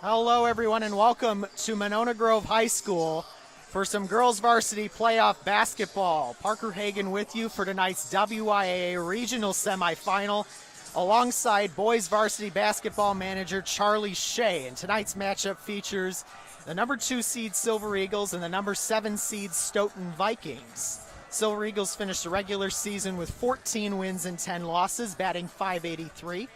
Hello, everyone, and welcome to Monona Grove High School for some girls varsity playoff basketball. Parker Hagan with you for tonight's WIAA regional semifinal alongside boys varsity basketball manager Charlie Shea. And tonight's matchup features the number 2 seed Silver Eagles and the number 7 seed Stoughton Vikings. Silver Eagles finished the regular season with 14 wins and 10 losses, batting .583.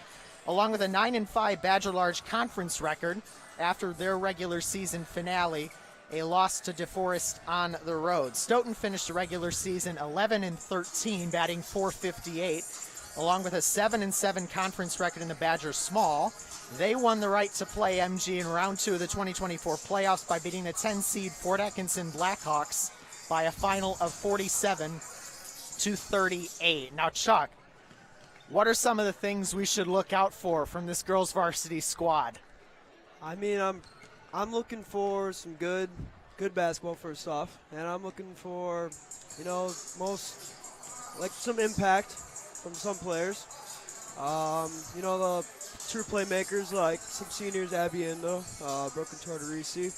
Along with a 9-5 Badger Large Conference record after their regular season finale, a loss to DeForest on the road. Stoughton finished the regular season 11-13, batting .458, along with a 7-7 conference record in the Badger Small. They won the right to play MG in round 2 of the 2024 playoffs by beating the 10 seed Fort Atkinson Blackhawks by a final of 47-38. Now, Chuck, what are some of the things we should look out for from this girls varsity squad? I mean, I'm looking for some good basketball first off, and I'm looking for, some impact from some players. The true playmakers like some seniors, Abby Indo, Broken Tartarisi,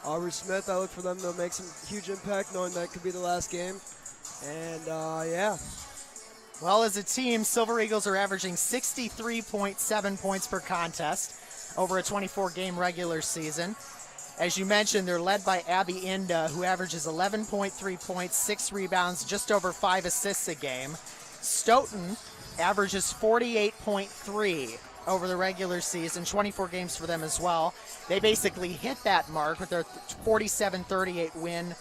Aubrey Smith. I look for them to make some huge impact, knowing that could be the last game. And Well, as a team, Silver Eagles are averaging 63.7 points per contest over a 24-game regular season. As you mentioned, they're led by Abby Inda, who averages 11.3 points, 6 rebounds, just over 5 assists a game. Stoughton averages 48.3 over the regular season, 24 games for them as well. They basically hit that mark with their 47-38 win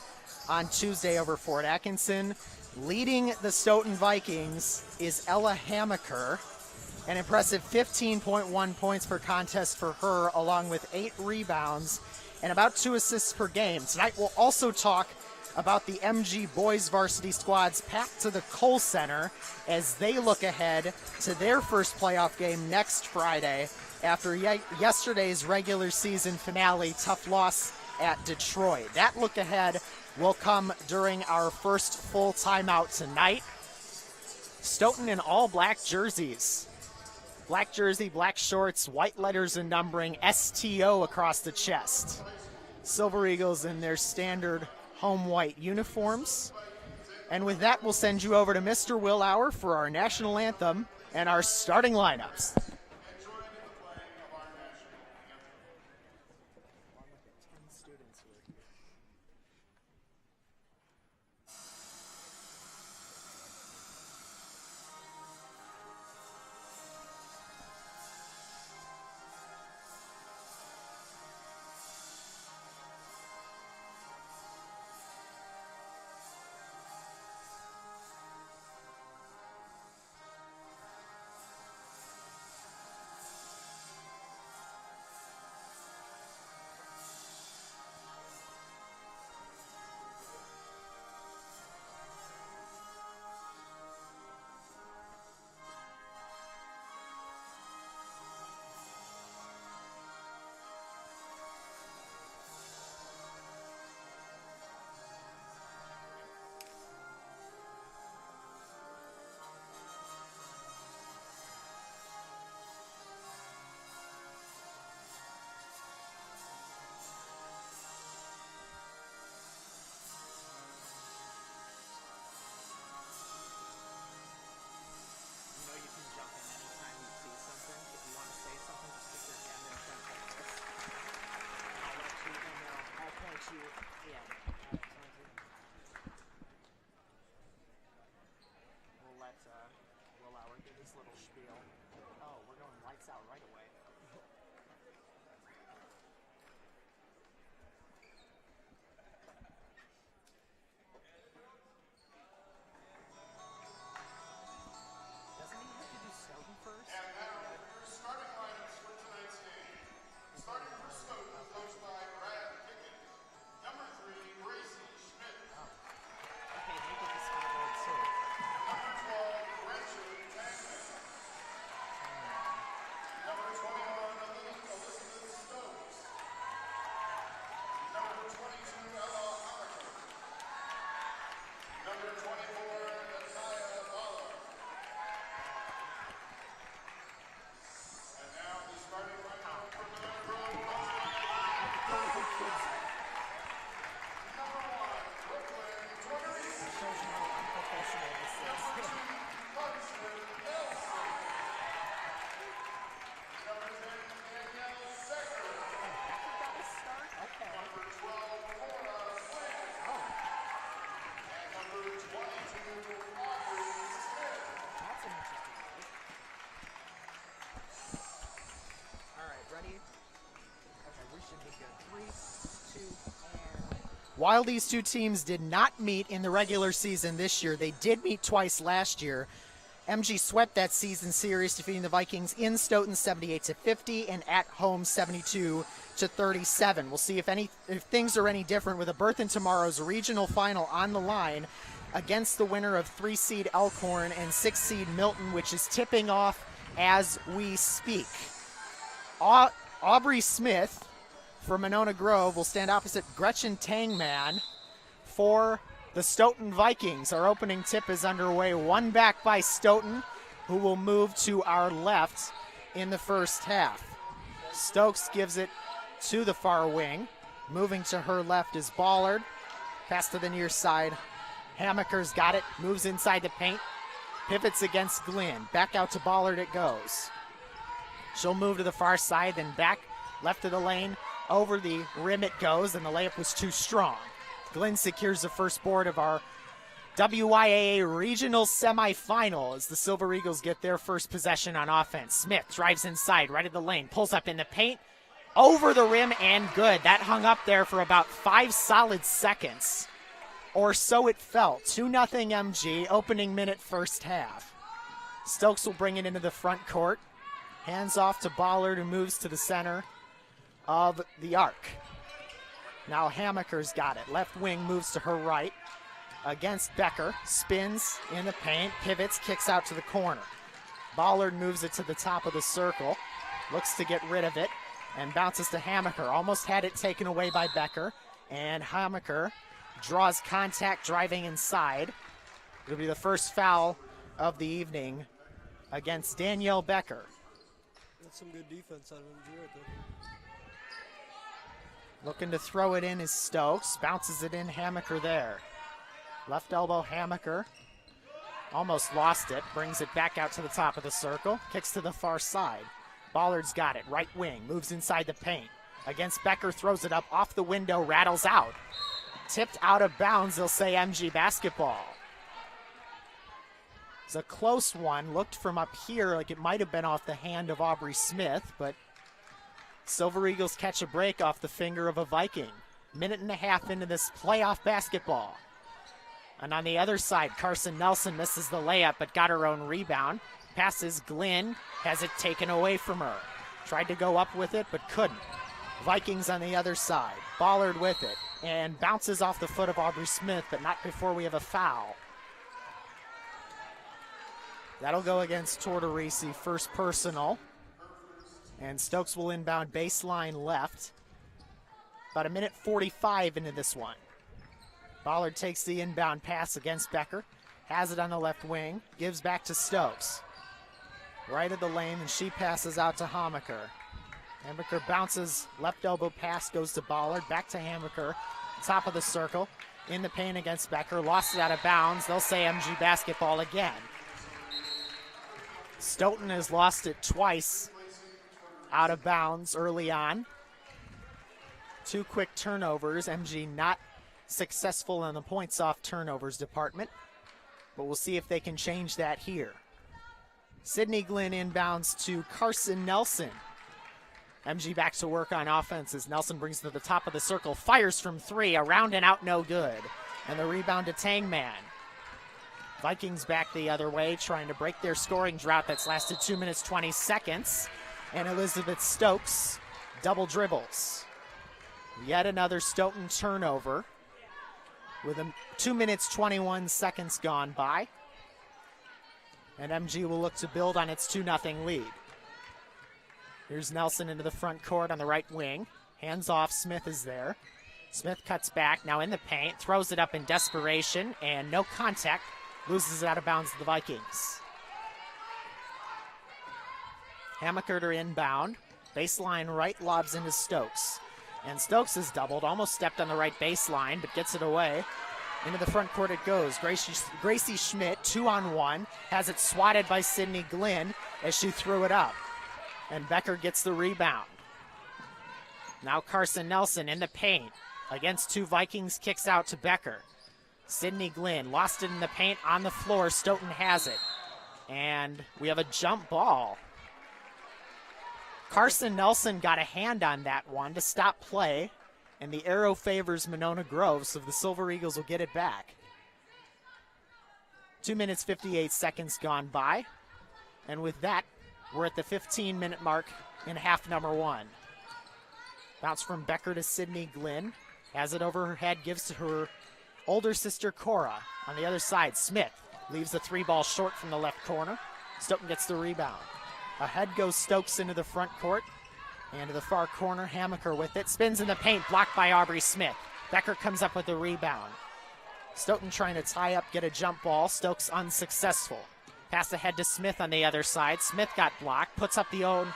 on Tuesday over Fort Atkinson. Leading the Stoughton Vikings is Ella Hamaker, an impressive 15.1 points per contest for her, along with 8 rebounds and about 2 assists per game. Tonight we'll also talk about the MG boys varsity squads packed to the Cole Center as they look ahead to their first playoff game next Friday after yesterday's regular season finale tough loss at Detroit. That look ahead will come during our first full timeout tonight. Stoughton in all black jerseys. Black jersey, black shorts, white letters and numbering, STO across the chest. Silver Eagles in their standard home white uniforms. And with that, we'll send you over to Mr. Willauer for our national anthem and our starting lineups. emotional this is. While these two teams did not meet in the regular season this year, they did meet twice last year. MG swept that season series, defeating the Vikings in Stoughton 78-50 and at home 72-37. We'll see if things are any different with a berth in tomorrow's regional final on the line against the winner of 3-seed Elkhorn and 6-seed Milton, which is tipping off as we speak. Aubrey Smith from Monona Grove will stand opposite Gretchen Tangman for the Stoughton Vikings. Our opening tip is underway. One back by Stoughton, who will move to our left in the first half. Stokes gives it to the far wing. Moving to her left is Ballard. Pass to the near side. Hamaker's got it. Moves inside the paint. Pivots against Glynn. Back out to Ballard it goes. She'll move to the far side, then back left of the lane. Over the rim it goes, and the layup was too strong. Glynn secures the first board of our WYAA regional semifinal as the Silver Eagles get their first possession on offense. Smith drives inside, right of the lane, pulls up in the paint, over the rim, and good. That hung up there for about 5 solid seconds, or so it felt. 2-0 MG, opening minute first half. Stokes will bring it into the front court. Hands off to Ballard, who moves to the center of the arc. Now Hamaker's got it. Left wing moves to her right against Becker. Spins in the paint, pivots, kicks out to the corner. Ballard moves it to the top of the circle. Looks to get rid of it and bounces to Hamaker. Almost had it taken away by Becker. And Hamaker draws contact driving inside. It'll be the first foul of the evening against Danielle Becker. That's some good defense out of MG right there. Looking to throw it in is Stokes. Bounces it in, Hamaker there. Left elbow Hamaker. Almost lost it. Brings it back out to the top of the circle. Kicks to the far side. Ballard's got it. Right wing. Moves inside the paint. Against Becker. Throws it up off the window. Rattles out. Tipped out of bounds. They'll say MG basketball. It's a close one. Looked from up here like it might have been off the hand of Aubrey Smith, but Silver Eagles catch a break off the finger of a Viking. Minute and a half into this playoff basketball. And on the other side, Carson Nelson misses the layup but got her own rebound. Passes Glynn, has it taken away from her. Tried to go up with it but couldn't. Vikings on the other side. Ballard with it and bounces off the foot of Aubrey Smith, but not before we have a foul. That'll go against Tortorisi, first personal. And Stokes will inbound baseline left. About a minute 45 into this one. Ballard takes the inbound pass against Becker. Has it on the left wing. Gives back to Stokes. Right of the lane, and she passes out to Hamaker. Hamaker bounces, left elbow pass goes to Ballard. Back to Hamaker. Top of the circle. In the paint against Becker. Lost it out of bounds. They'll say MG basketball again. Stoughton has lost it twice out of bounds early on. 2 quick turnovers. MG not successful in the points off turnovers department, but we'll see if they can change that here. Sydney Glynn inbounds to Carson Nelson. MG back to work on offense as Nelson brings to the top of the circle, fires from 3, around and out, no good. And the rebound to Tangman. Vikings back the other way, trying to break their scoring drought that's lasted 2 minutes 20 seconds. And Elizabeth Stokes double dribbles. Yet another Stoughton turnover with 2 minutes 21 seconds gone by. And MG will look to build on its 2-0 lead. Here's Nelson into the front court on the right wing. Hands off, Smith is there. Smith cuts back, now in the paint, throws it up in desperation, and no contact. Loses it out of bounds to the Vikings. Hamaker to inbound. Baseline right, lobs into Stokes. And Stokes is doubled, almost stepped on the right baseline, but gets it away. Into the front court it goes. Gracie Schmidt, 2-on-1, has it swatted by Sydney Glenn as she threw it up. And Becker gets the rebound. Now Carson Nelson in the paint against two Vikings, kicks out to Becker. Sydney Glenn lost it in the paint on the floor. Stoughton has it. And we have a jump ball. Carson Nelson got a hand on that one to stop play, and the arrow favors Monona Grove, so the Silver Eagles will get it back. 2 minutes, 58 seconds gone by, and with that, we're at the 15-minute mark in half number one. Bounce from Becker to Sydney Glenn. Has it over her head, gives to her older sister Cora. On the other side, Smith leaves the three ball short from the left corner. Stoughton gets the rebound. Ahead goes Stokes into the front court. And to the far corner, Hamaker with it. Spins in the paint, blocked by Aubrey Smith. Becker comes up with the rebound. Stoughton trying to tie up, get a jump ball. Stokes unsuccessful. Pass ahead to Smith on the other side. Smith got blocked, puts up the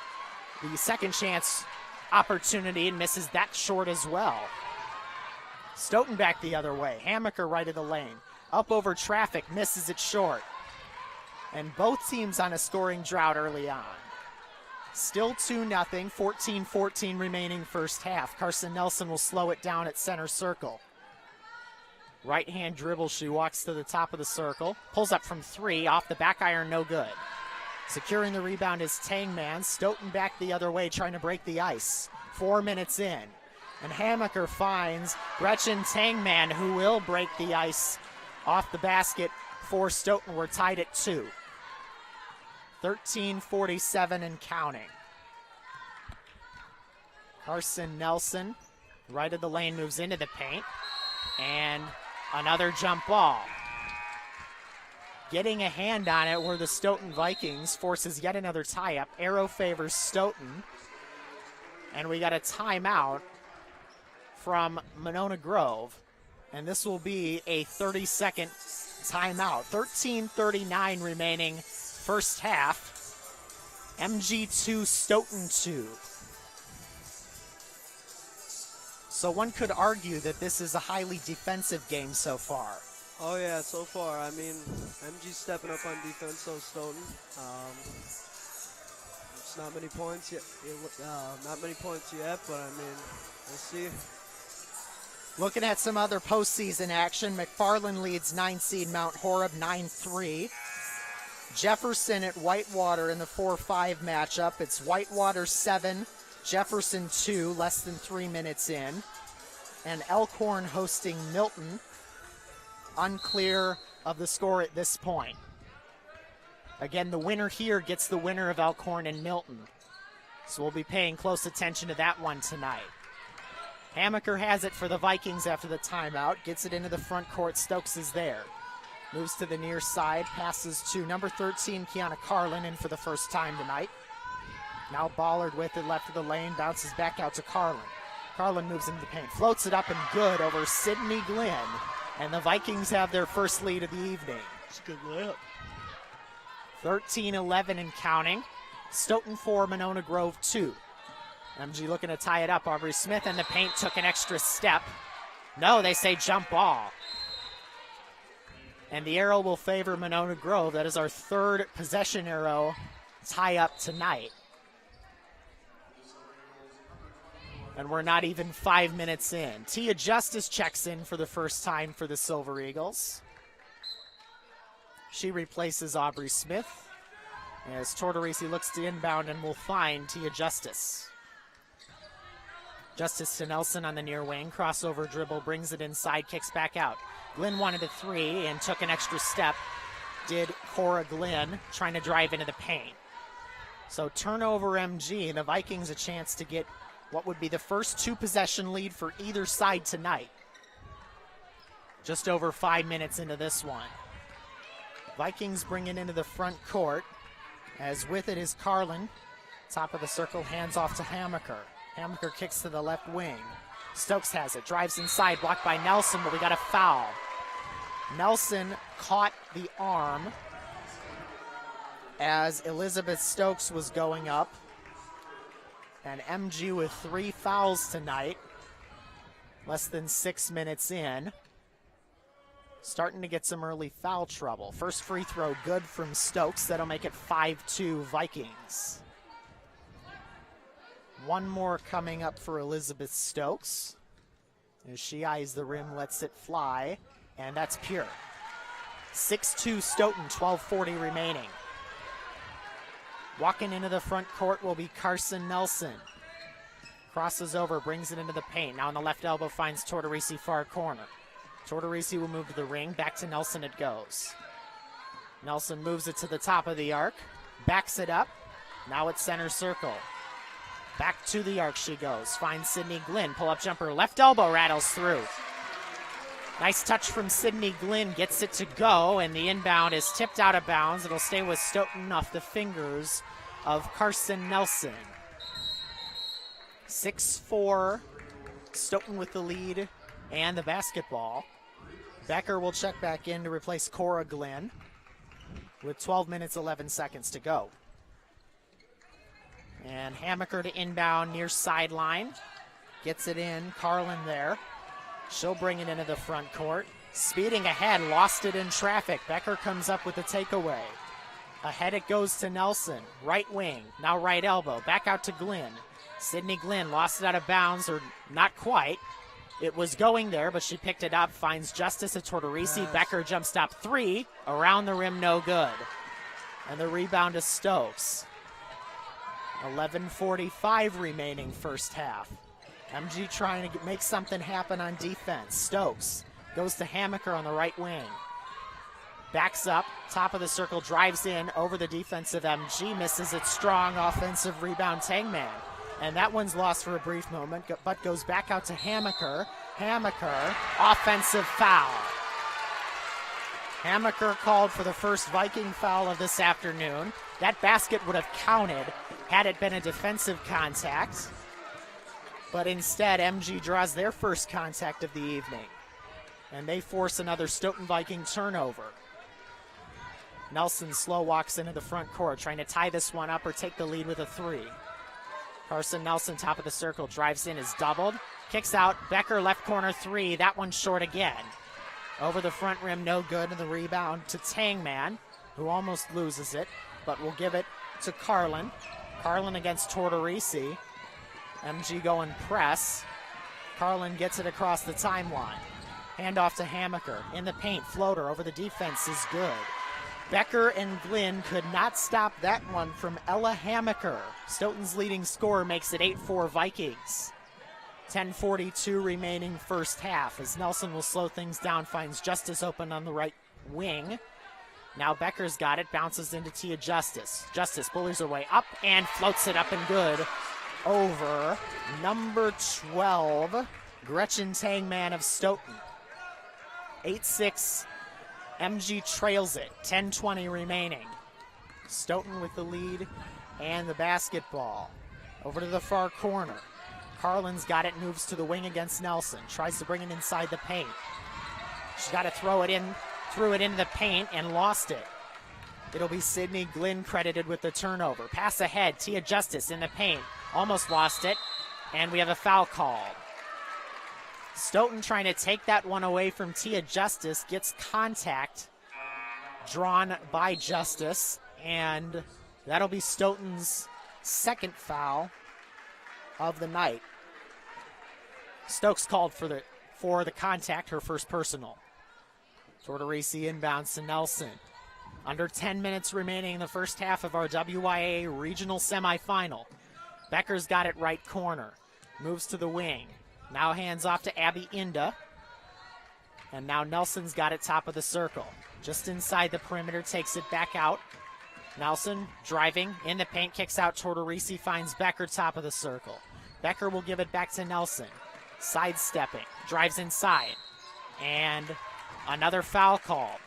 second chance opportunity and misses that short as well. Stoughton back the other way. Hamaker right of the lane. Up over traffic, misses it short. And both teams on a scoring drought early on. Still 2-0, 14-14 remaining first half. Carson Nelson will slow it down at center circle. Right hand dribble, she walks to the top of the circle. Pulls up from three, off the back iron, no good. Securing the rebound is Tangman. Stoughton back the other way, trying to break the ice. 4 minutes in. And Hamaker finds Gretchen Tangman, who will break the ice off the basket for Stoughton. We're tied at 2. 13:47 and counting. Carson Nelson, right of the lane, moves into the paint. And another jump ball. Getting a hand on it were the Stoughton Vikings, forces yet another tie-up. Arrow favors Stoughton. And we got a timeout from Monona Grove. And this will be a 30-second timeout. 13:39 remaining first half. MG 2, Stoughton 2. So one could argue that this is a highly defensive game so far. Oh yeah, so far. I mean, MG's stepping up on defense, so Stoughton. It's not many points yet. Not many points yet, but I mean, we'll see. Looking at some other postseason action, McFarland leads 9-seed Mount Horeb 9-3. Jefferson at Whitewater in the 4-5 matchup. It's Whitewater 7, Jefferson 2, less than 3 minutes in. And Elkhorn hosting Milton. Unclear of the score at this point. Again, the winner here gets the winner of Elkhorn and Milton. So we'll be paying close attention to that one tonight. Hamaker has it for the Vikings after the timeout. Gets it into the front court. Stokes is there. Moves to the near side. Passes to number 13, Kiana Carlin, in for the first time tonight. Now Ballard with it left of the lane. Bounces back out to Carlin. Carlin moves into the paint. Floats it up and good over Sydney Glenn. And the Vikings have their first lead of the evening. It's a good layup. 13-11 and counting. Stoughton 4, Monona Grove 2. MG looking to tie it up. Aubrey Smith in the paint took an extra step. No, they say jump ball. And the arrow will favor Monona Grove. That is our third possession arrow tie up tonight. And we're not even 5 minutes in. Tia Justice checks in for the first time for the Silver Eagles. She replaces Aubrey Smith as Tortorisi looks to inbound and will find Tia Justice. Justice to Nelson on the near wing. Crossover dribble, brings it inside, kicks back out. Glenn wanted a three and took an extra step. Did Cora Glenn, trying to drive into the paint. So turnover MG, the Vikings a chance to get what would be the first two-possession lead for either side tonight. Just over 5 minutes into this one. Vikings bring it into the front court. As with it is Carlin. Top of the circle, hands off to Hamaker. Hamaker kicks to the left wing. Stokes has it, drives inside, blocked by Nelson, but we got a foul. Nelson caught the arm as Elizabeth Stokes was going up. And MG with 3 fouls tonight. Less than 6 minutes in. starting to get some early foul trouble. First free throw good from Stokes. That'll make it 5-2 Vikings. One more coming up for Elizabeth Stokes. As she eyes the rim, lets it fly, and that's pure. 6-2 Stoughton, 12:40 remaining. Walking into the front court will be Carson Nelson. Crosses over, brings it into the paint. Now on the left elbow finds Tortorisi far corner. Tortorisi will move to the ring. Back to Nelson it goes. Nelson moves it to the top of the arc. Backs it up. Now it's center circle. Back to the arc she goes. Finds Sydney Glynn. Pull-up jumper. Left elbow rattles through. Nice touch from Sydney Glynn. Gets it to go, and the inbound is tipped out of bounds. It'll stay with Stoughton off the fingers of Carson Nelson. 6-4. Stoughton with the lead and the basketball. Becker will check back in to replace Cora Glynn with 12 minutes, 11 seconds to go. And Hammaker to inbound near sideline. Gets it in. Carlin there. She'll bring it into the front court. Speeding ahead, lost it in traffic. Becker comes up with the takeaway. Ahead it goes to Nelson. Right wing, now right elbow. Back out to Glynn. Sydney Glynn lost it out of bounds, or not quite. It was going there, but she picked it up. Finds Justice at Tortorisi. Yes. Becker jump stop three. Around the rim, no good. And the rebound to Stokes. 11:45 remaining first half. MG trying to make something happen on defense. Stokes goes to Hammaker on the right wing. Backs up, top of the circle, drives in over the defensive MG, misses it strong, offensive rebound Tangman. And that one's lost for a brief moment, but goes back out to Hammaker. Hammaker, offensive foul. Hammaker called for the first Viking foul of this afternoon. That basket would have counted had it been a defensive contact. But instead, MG draws their first contact of the evening. And they force another Stoughton Viking turnover. Nelson slow walks into the front court, trying to tie this one up or take the lead with a three. Carson Nelson, top of the circle, drives in, is doubled. Kicks out, Becker left corner three, that one's short again. Over the front rim, no good, and the rebound to Tangman, who almost loses it, but will give it to Carlin. Carlin against Tortorisi. MG going press. Carlin gets it across the timeline. Handoff to Hammaker. In the paint, floater over the defense is good. Becker and Glynn could not stop that one from Ella Hammaker. Stoughton's leading scorer makes it 8-4 Vikings. 10:42 remaining first half as Nelson will slow things down, finds Justice open on the right wing. Now Becker's got it, bounces into Tia Justice. Justice bullies her way up and floats it up and good over number 12, Gretchen Tangman of Stoughton. 8-6, MG trails it, 10:20 remaining. Stoughton with the lead and the basketball. Over to the far corner. Carlin's got it, moves to the wing against Nelson. Tries to bring it inside the paint. She's got to throw it in, threw it into the paint and lost it. It'll be Sydney Glynn credited with the turnover. Pass ahead, Tia Justice in the paint. Almost lost it, and we have a foul called. Stoughton trying to take that one away from Tia Justice, gets contact drawn by Justice, and that'll be Stoughton's second foul of the night. Stokes called for the contact, her first personal. Tortorisi inbounds to Nelson. Under 10 minutes remaining in the first half of our WIA regional semifinal. Becker's got it right corner. Moves to the wing. Now hands off to Abby Inda. And now Nelson's got it top of the circle. Just inside the perimeter, takes it back out. Nelson driving in the paint, kicks out. Tortorisi finds Becker top of the circle. Becker will give it back to Nelson. Sidestepping, drives inside. And another foul call.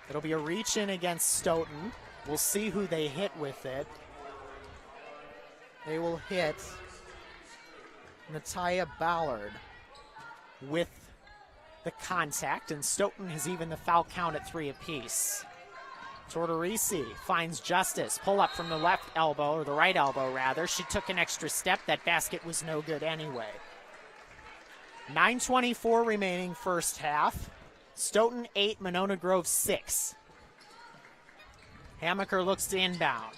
It'll be a reach in against Stoughton. We'll see who they hit with it. They will hit Natalia Ballard with the contact, and Stoughton has even the foul count at 3 apiece. Tortorisi finds Justice. Pull up from the left elbow, or the right elbow rather. She took an extra step. That basket was no good anyway. 9:24 remaining first half. Stoughton 8, Monona Grove 6. Hammaker looks to inbound.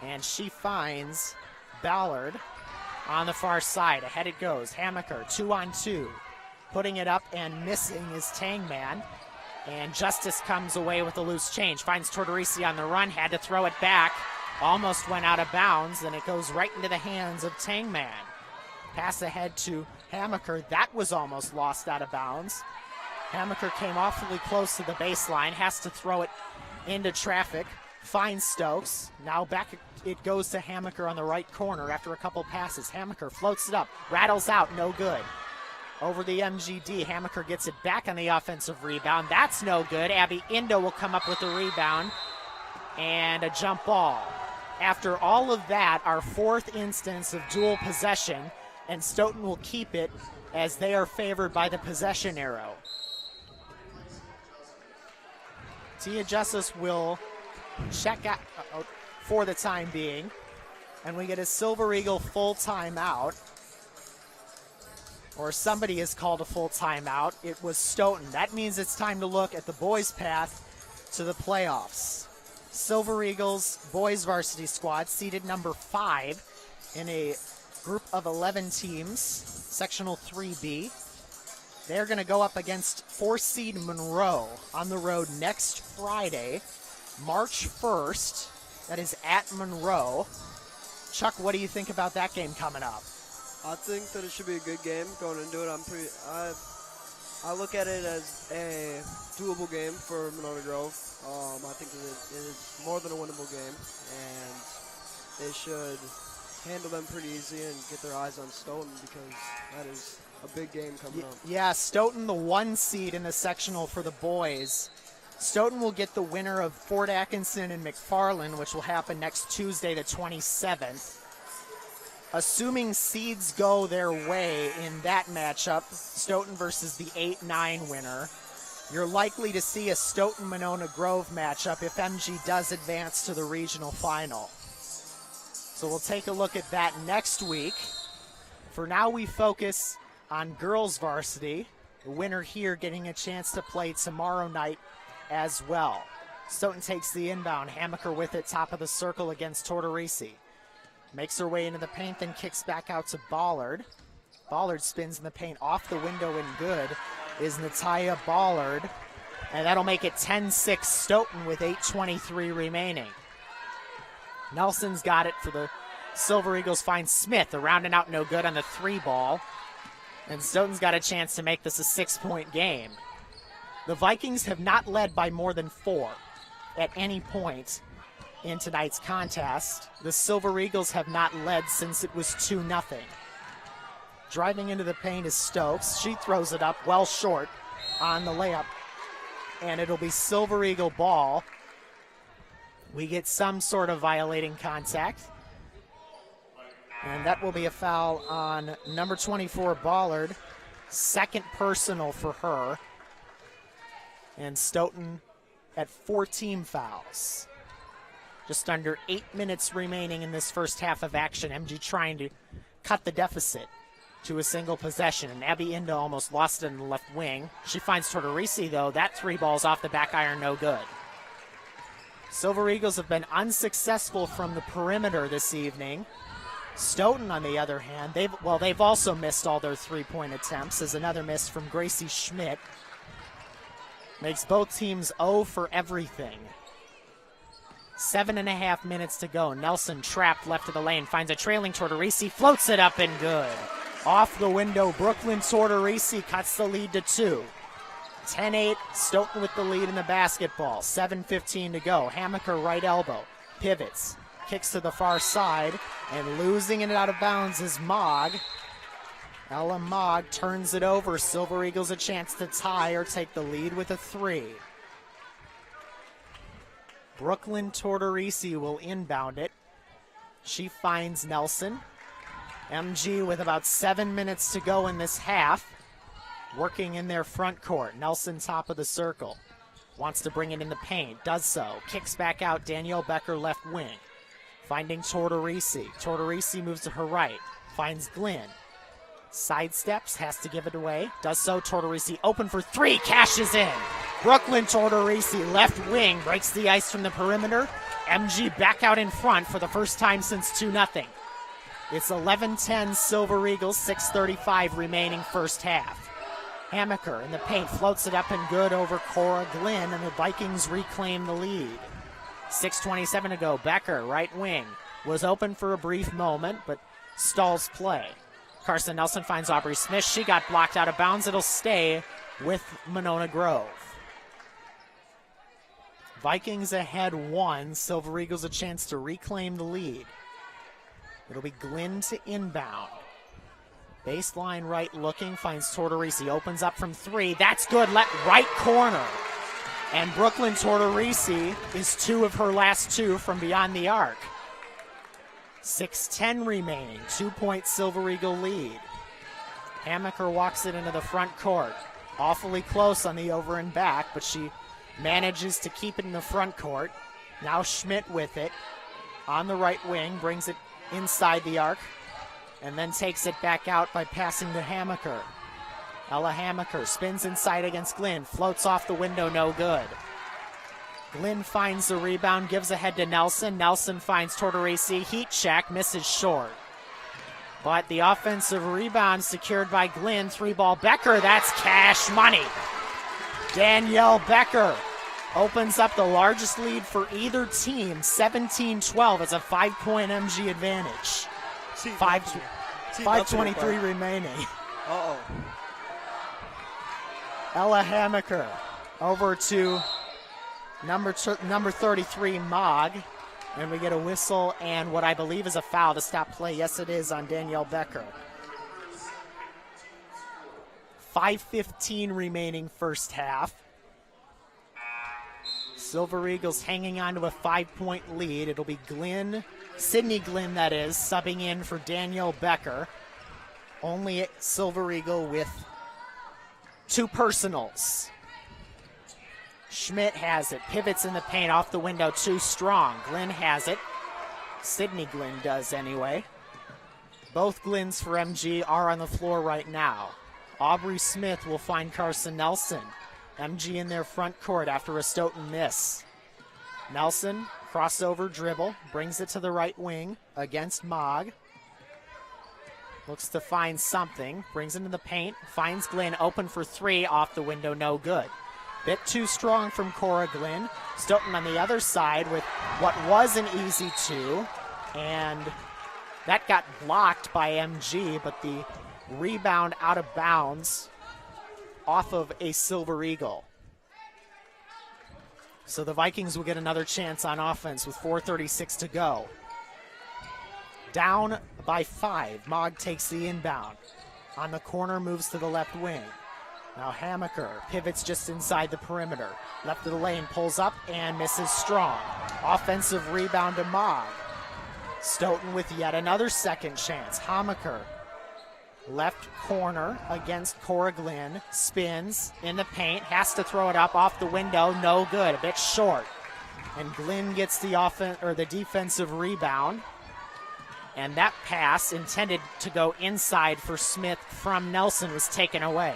And she finds Ballard on the far side. Ahead it goes. Hammaker 2-on-2. Putting it up and missing is Tangman. And Justice comes away with a loose change. Finds Tortorisi on the run. Had to throw it back. Almost went out of bounds. And it goes right into the hands of Tangman. Pass ahead to Hammaker. That was almost lost out of bounds. Hammaker came awfully close to the baseline. Has to throw it into traffic. Finds Stokes. Now back it goes to Hammaker on the right corner after a couple passes. Hammaker floats it up. Rattles out. No good. Over the MGD. Hammaker gets it back on the offensive rebound. That's no good. Abby Indo will come up with the rebound. And a jump ball. After all of that, our fourth instance of dual possession. And Stoughton will keep it as they are favored by the possession arrow. Tia Justice will check out for the time being. And we get a Silver Eagle full timeout. Or somebody has called a full timeout. It was Stoughton. That means it's time to look at the boys' path to the playoffs. Silver Eagles boys varsity squad seeded number 5 in a group of 11 teams, sectional 3B. They're going to go up against 4-seed Monroe on the road next Friday, March 1st. That is at Monroe. Chuck, what do you think about that game coming up? I think that it should be a good game going into it. I look at it as a doable game for Monona Grove. I think it is more than a winnable game, and they should handle them pretty easy and get their eyes on Stoughton because that is a big game coming up. Yeah, Stoughton, the 1 seed in the sectional for the boys. Stoughton will get the winner of Fort Atkinson and McFarland, which will happen next Tuesday, the 27th. Assuming seeds go their way in that matchup, Stoughton versus the 8-9 winner, you're likely to see a Stoughton-Monona Grove matchup if MG does advance to the regional final. So we'll take a look at that next week. For now, we focus on girls varsity. The winner here getting a chance to play tomorrow night as well. Stoughton takes the inbound. Hammaker with it, top of the circle against Tortorisi. Makes her way into the paint, then kicks back out to Ballard. Ballard spins in the paint, off the window and good is Natalia Ballard. And that'll make it 10-6 Stoughton with 8:23 remaining. Nelson's got it for the Silver Eagles. Finds Smith, the round and out no good on the 3 ball. And Stoughton's got a chance to make this a 6-point game. The Vikings have not led by more than 4 at any point in tonight's contest. The Silver Eagles have not led since it was 2-0. Driving into the paint is Stokes. She throws it up well short on the layup. And it'll be Silver Eagle ball. We get some sort of violating contact. And that will be a foul on number 24, Ballard. Second personal for her. And Stoughton at 14 fouls. Just under 8 minutes remaining in this first half of action. MG trying to cut the deficit to a single possession. And Abby Indo almost lost it in the left wing. She finds Tortorisi, though. That 3 ball's off the back iron, no good. Silver Eagles have been unsuccessful from the perimeter this evening. Stoughton, on the other hand, they've also missed all their 3-point attempts, as another miss from Gracie Schmidt makes both teams 0 for everything. 7.5 minutes to go. Nelson trapped left of the lane, finds a trailing Tortorisi, floats it up and good. Off the window, Brooklyn Tortorisi cuts the lead to 2. 10-8, Stoughton with the lead in the basketball. 7:15 to go. Hammaker right elbow, pivots, kicks to the far side, and losing it out of bounds is Mogg. Ella Mogg turns it over. Silver Eagles a chance to tie or take the lead with a 3. Brooklyn Tortorisi will inbound it. She finds Nelson. MG with about 7 minutes to go in this half, working in their front court. Nelson top of the circle. Wants to bring it in the paint. Does so. Kicks back out. Danielle Becker left wing. Finding Tortorisi. Tortorisi moves to her right. Finds Glynn. Sidesteps, has to give it away. Does so. Tortorisi open for three, cashes in. Brooklyn Tortorisi, left wing, breaks the ice from the perimeter. MG back out in front for the first time since 2-0. It's 11-10 Silver Eagles, 6:35 remaining first half. Hammaker in the paint, floats it up and good over Cora Glenn, and the Vikings reclaim the lead. 6:27 to go. Becker, right wing, was open for a brief moment, but stalls play. Carson Nelson finds Aubrey Smith. She got blocked out of bounds. It'll stay with Monona Grove. Vikings ahead 1. Silver Eagles a chance to reclaim the lead. It'll be Glenn to inbound. Baseline right looking, finds Tortorisi. Opens up from 3. That's good. Right corner. And Brooklyn Tortorisi is 2 of her last 2 from beyond the arc. 6:10 remaining. 2-point Silver Eagle lead. Hammaker walks it into the front court. Awfully close on the over and back, but she manages to keep it in the front court. Now Schmidt with it on the right wing, brings it inside the arc, and then takes it back out by passing to Hammaker. Ella Hammaker spins inside against Glenn, floats off the window, no good. Glenn finds the rebound, gives ahead to Nelson. Nelson finds Tortorisi, heat check, misses short. But the offensive rebound secured by Glenn, 3-ball Becker, that's cash money. Danielle Becker opens up the largest lead for either team, 17-12. It's a 5-point MG advantage. 5:23 remaining. Uh-oh. Ella Hammaker over to number 33, Mogg. And we get a whistle and what I believe is a foul to stop play. Yes, it is on Danielle Becker. 5:15 remaining first half. Silver Eagles hanging on to a 5-point lead. It'll be Glenn, Sydney Glenn that is, subbing in for Danielle Becker. Only Silver Eagle with 2 personals. Schmidt has it, pivots in the paint, off the window, too strong. Glenn has it. Sydney Glenn does anyway. Both Glenns for MG are on the floor right now. Aubrey Smith will find Carson Nelson. MG in their front court after a Stoughton miss. Nelson, crossover dribble, brings it to the right wing against Mogg. Looks to find something, brings it into the paint, finds Glenn open for 3, off the window, no good. Bit too strong from Cora Glenn. Stoughton on the other side with what was an easy 2, and that got blocked by MG, but the rebound out of bounds off of a Silver Eagle. So the Vikings will get another chance on offense with 4:36 to go. Down by 5. Mogg takes the inbound. On the corner, moves to the left wing. Now Hammaker pivots just inside the perimeter. Left of the lane, pulls up and misses strong. Offensive rebound to Mogg. Stoughton with yet another second chance. Hammaker, left corner against Cora Glenn, spins in the paint, has to throw it up off the window, no good, a bit short. And Glenn gets the defensive rebound. And that pass intended to go inside for Smith from Nelson was taken away.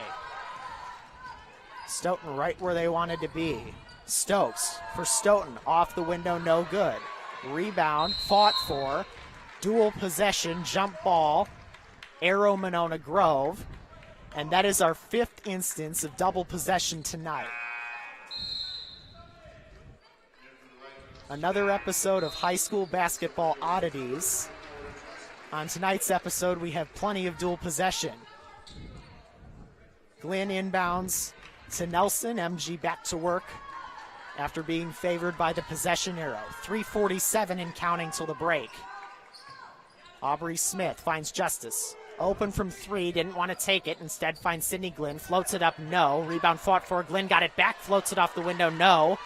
Stoughton right where they wanted to be. Stokes for Stoughton, off the window, no good. Rebound, fought for, dual possession, jump ball, Arrow Monona Grove, and that is our 5th instance of double possession tonight. Another episode of high school basketball oddities. On tonight's episode, we have plenty of dual possession. Glenn inbounds to Nelson, MG back to work after being favored by the possession arrow. 3:47 and counting till the break. Aubrey Smith finds Justice. Open from 3, didn't want to take it. Instead finds Sydney Glenn, floats it up, no. Rebound fought for, Glenn got it back, floats it off the window, no.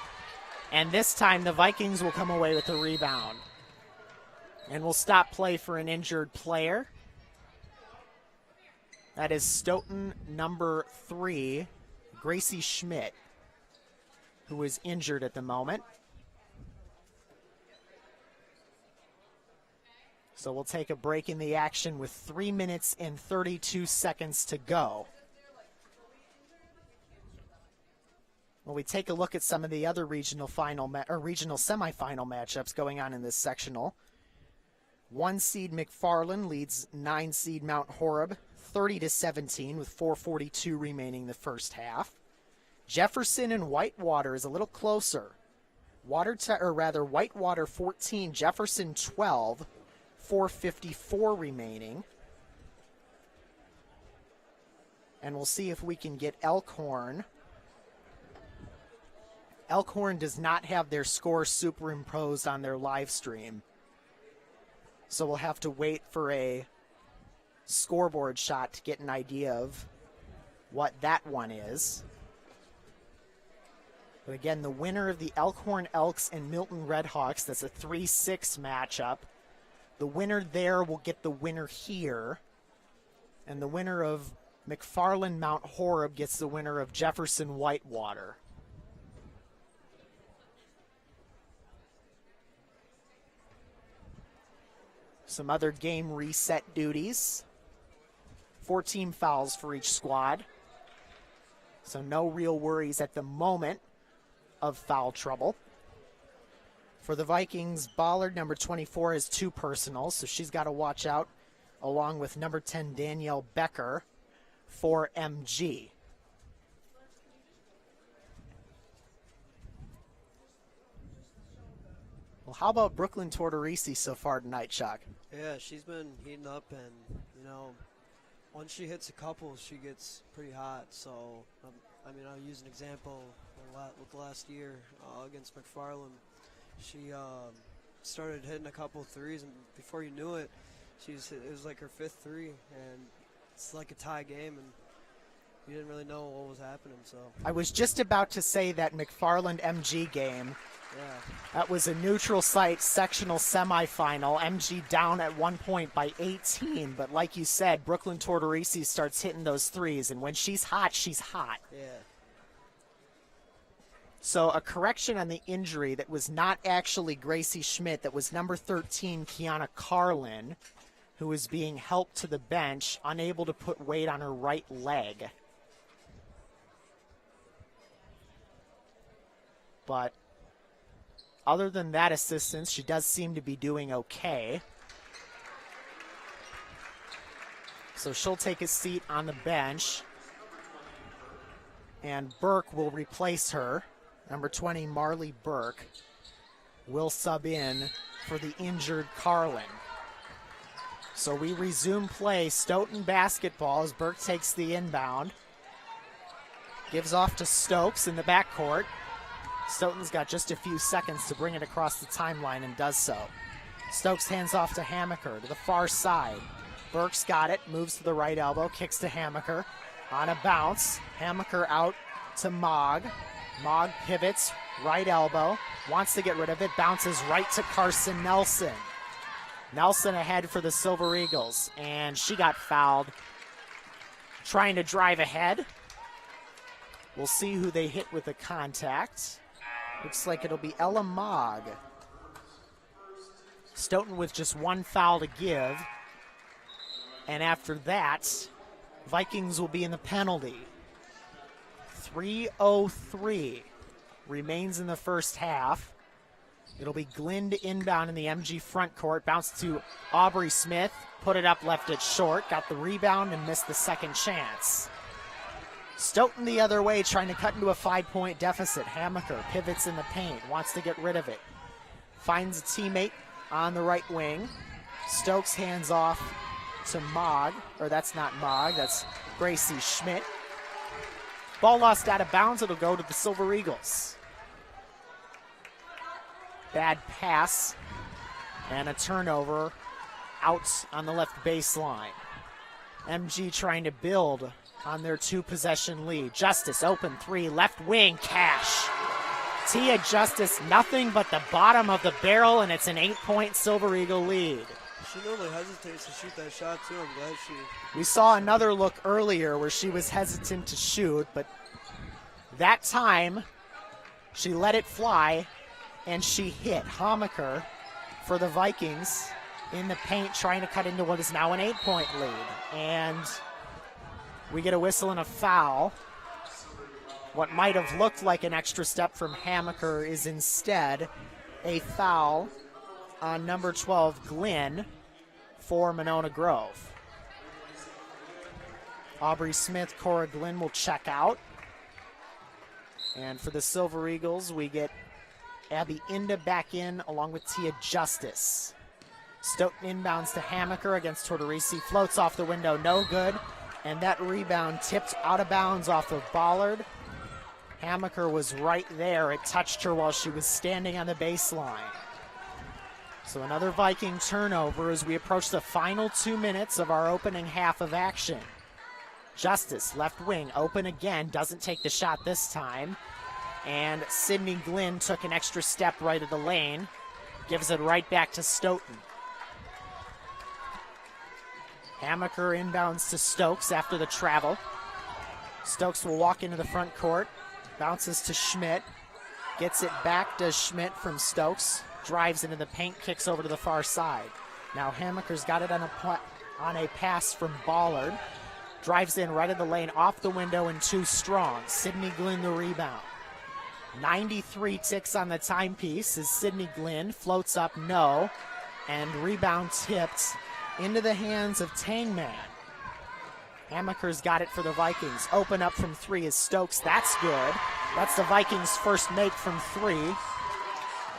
And this time the Vikings will come away with the rebound. And will stop play for an injured player. That is Stoughton number 3, Gracie Schmidt, who is injured at the moment. So we'll take a break in the action with 3 minutes and 32 seconds to go. When we take a look at some of the other regional semifinal matchups going on in this sectional, 1 seed McFarland leads 9 seed Mount Horeb 30-17 with 4:42 remaining the first half. Jefferson and Whitewater is a little closer. Whitewater 14, Jefferson 12, 4:54 remaining. And we'll see if we can get Elkhorn. Elkhorn does not have their score superimposed on their live stream. So we'll have to wait for a scoreboard shot to get an idea of what that one is. But again, the winner of the Elkhorn Elks and Milton Redhawks, that's a 3-6 matchup. The winner there will get the winner here. And the winner of McFarland Mount Horeb gets the winner of Jefferson Whitewater. Some other game reset duties. 14 fouls for each squad. So no real worries at the moment of foul trouble. For the Vikings, Ballard, number 24, has 2 personals, so she's got to watch out, along with number 10, Danielle Becker, for MG. Well, how about Brooklyn Tortorisi so far tonight, Chuck? Yeah, she's been heating up, and, once she hits a couple, she gets pretty hot. So, I'll use an example with last year against McFarland. She started hitting a couple threes, and before you knew it, it was like her 5th three, and it's like a tie game, and you didn't really know what was happening. So I was just about to say that McFarland MG game. Yeah. That was a neutral site sectional semifinal. MG down at 1 point by 18, but like you said, Brooklyn Tortorisi starts hitting those threes, and when she's hot, she's hot. Yeah. So a correction on the injury that was not actually Gracie Schmidt, that was number 13, Kiana Carlin, who was being helped to the bench, unable to put weight on her right leg. But other than that assistance, she does seem to be doing okay. So she'll take a seat on the bench, and Burke will replace her. Number 20, Marley Burke, will sub in for the injured Carlin. So we resume play. Stoughton basketball as Burke takes the inbound. Gives off to Stokes in the backcourt. Stoughton's got just a few seconds to bring it across the timeline and does so. Stokes hands off to Hammaker to the far side. Burke's got it, moves to the right elbow, kicks to Hammaker. On a bounce, Hammaker out to Mogg. Mogg pivots, right elbow, wants to get rid of it, bounces right to Carson Nelson. Nelson ahead for the Silver Eagles, and she got fouled trying to drive ahead. We'll see who they hit with the contact. Looks like it'll be Ella Mogg. Stoughton with just 1 foul to give. And after that, Vikings will be in the penalty. 3:03 remains in the first half. It'll be Glynn to inbound in the MG front court. Bounce to Aubrey Smith. Put it up, left it short. Got the rebound and missed the second chance. Stoughton the other way, trying to cut into a 5-point deficit. Hammaker pivots in the paint, wants to get rid of it. Finds a teammate on the right wing. Stokes hands off to Mogg, or that's not Mogg, that's Gracie Schmidt. Ball lost out of bounds, it'll go to the Silver Eagles. Bad pass and a turnover out on the left baseline. MG trying to build on their 2-possession lead. Justice, open 3, left wing, Cash. Tia Justice, nothing but the bottom of the barrel, and it's an 8-point Silver Eagle lead. She normally hesitates to shoot that shot, too. I'm glad she... We saw another look earlier where she was hesitant to shoot, but that time she let it fly, and she hit. Hammaker for the Vikings in the paint trying to cut into what is now an 8-point lead. And we get a whistle and a foul. What might have looked like an extra step from Hamaker is instead a foul on number 12, Glynn, for Monona Grove. Aubrey Smith, Cora Glynn will check out. And for the Silver Eagles, we get Abby Inda back in along with Tia Justice. Stoughton inbounds to Hamaker against Tortorisi. Floats off the window, no good. And that rebound tipped out of bounds off of Ballard. Hamaker was right there. It touched her while she was standing on the baseline. So another Viking turnover as we approach the final 2 minutes of our opening half of action. Justice, left wing, open again, doesn't take the shot this time. And Sydney Glynn took an extra step right of the lane, gives it right back to Stoughton. Hamaker inbounds to Stokes after the travel. Stokes will walk into the front court, bounces to Schmidt, gets it back to Schmidt from Stokes, drives into the paint, kicks over to the far side. Now Hamaker's got it on a pass from Ballard. Drives in right of the lane, off the window and too strong. Sydney Glynn the rebound. 93 ticks on the timepiece as Sydney Glynn floats up, no, and rebound tipped into the hands of Tangman. Hamaker's got it for the Vikings. Open up from three is Stokes. That's good. That's the Vikings' first make from three,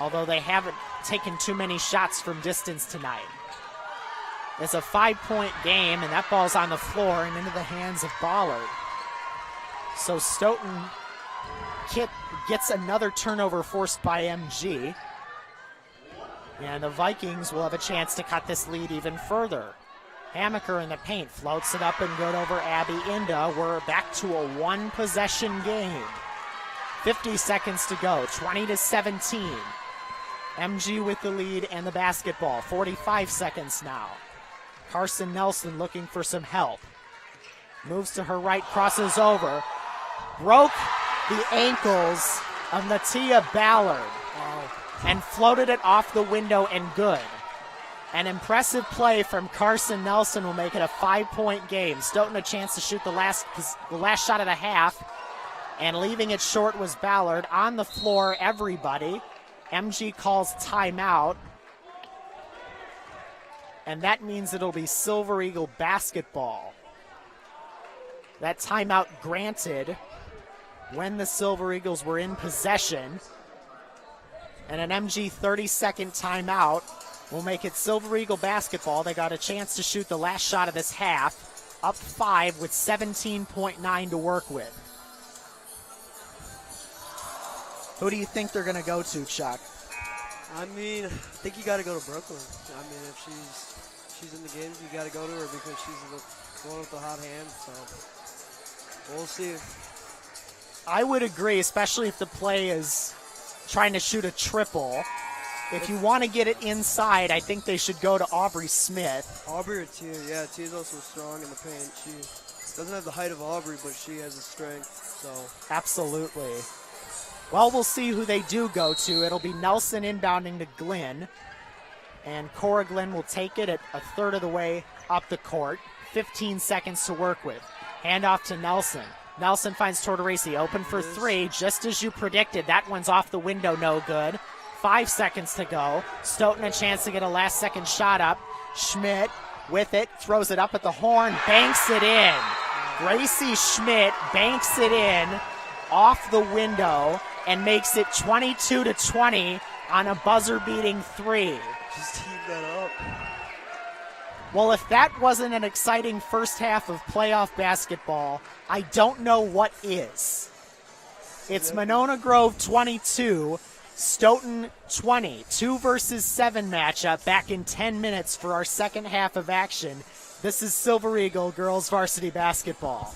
although they haven't taken too many shots from distance tonight. It's a 5-point game, and that ball's on the floor and into the hands of Ballard. So Stoughton gets another turnover forced by MG. And the Vikings will have a chance to cut this lead even further. Hamaker in the paint floats it up and good over Abby Inda. We're back to a one-possession game. 50 seconds to go, 20-17. MG with the lead and the basketball, 45 seconds now. Carson Nelson looking for some help. Moves to her right, crosses over. Broke the ankles of Natia Ballard and floated it off the window and good. An impressive play from Carson Nelson will make it a 5-point game. Stoughton a chance to shoot the last shot of the half, and leaving it short was Ballard. On the floor, everybody. MG calls timeout. And that means it'll be Silver Eagle basketball. That timeout granted when the Silver Eagles were in possession. And an MG 30-second timeout will make it Silver Eagle basketball. They got a chance to shoot the last shot of this half. Up 5 with 17.9 to work with. Who do you think they're going to go to, Chuck? I mean, I think you got to go to Brooklyn. I mean, if she's in the games, you got to go to her because she's the one with the hot hand. So we'll see. I would agree, especially if the play is trying to shoot a triple. If you want to get it inside, I think they should go to Aubrey Smith. Aubrey or Tia, yeah, Tia's also strong in the paint. She doesn't have the height of Aubrey, but she has the strength. So absolutely. Well, we'll see who they do go to. It'll be Nelson inbounding to Glynn. And Cora Glynn will take it at a third of the way up the court. 15 seconds to work with. Handoff to Nelson. Nelson finds Tortorisi open for three, just as you predicted. That one's off the window, no good. 5 seconds to go. Stoughton a chance to get a last-second shot up. Schmidt with it, throws it up at the horn, banks it in. Gracie Schmidt banks it in off the window and makes it 22-20 on a buzzer-beating three. Just teed that up. Well, if that wasn't an exciting first half of playoff basketball, I don't know what is. It's Monona Grove 22, Stoughton 20. 2 versus 7 matchup back in 10 minutes for our second half of action. This is Silver Eagle girls varsity basketball.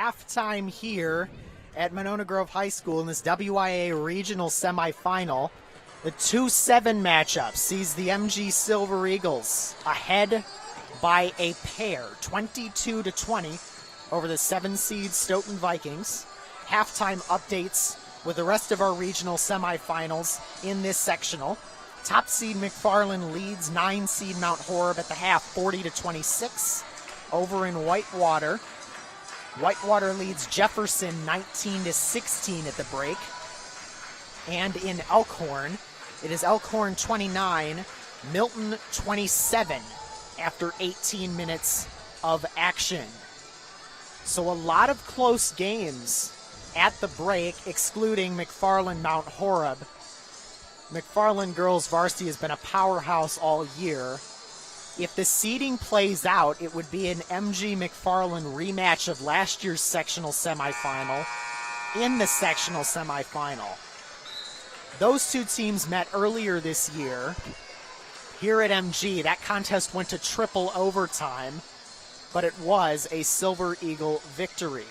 halftime here at Monona Grove High School in this WIA regional semifinal. The 2-7 matchup sees the MG Silver Eagles ahead by a pair, 22-20 over the 7-seed Stoughton Vikings. Halftime updates with the rest of our regional semifinals in this sectional. Top seed McFarland leads 9-seed Mount Horeb at the half, 40-26 over in Whitewater. Whitewater leads Jefferson 19-16 at the break. And in Elkhorn, it is Elkhorn 29, Milton 27 after 18 minutes of action. So a lot of close games at the break, excluding McFarland Mount Horeb. McFarland girls varsity has been a powerhouse all year. If the seeding plays out, it would be an MG McFarland rematch of last year's sectional semifinal in the sectional semifinal. Those two teams met earlier this year here at MG. That contest went to triple overtime, but it was a Silver Eagle victory.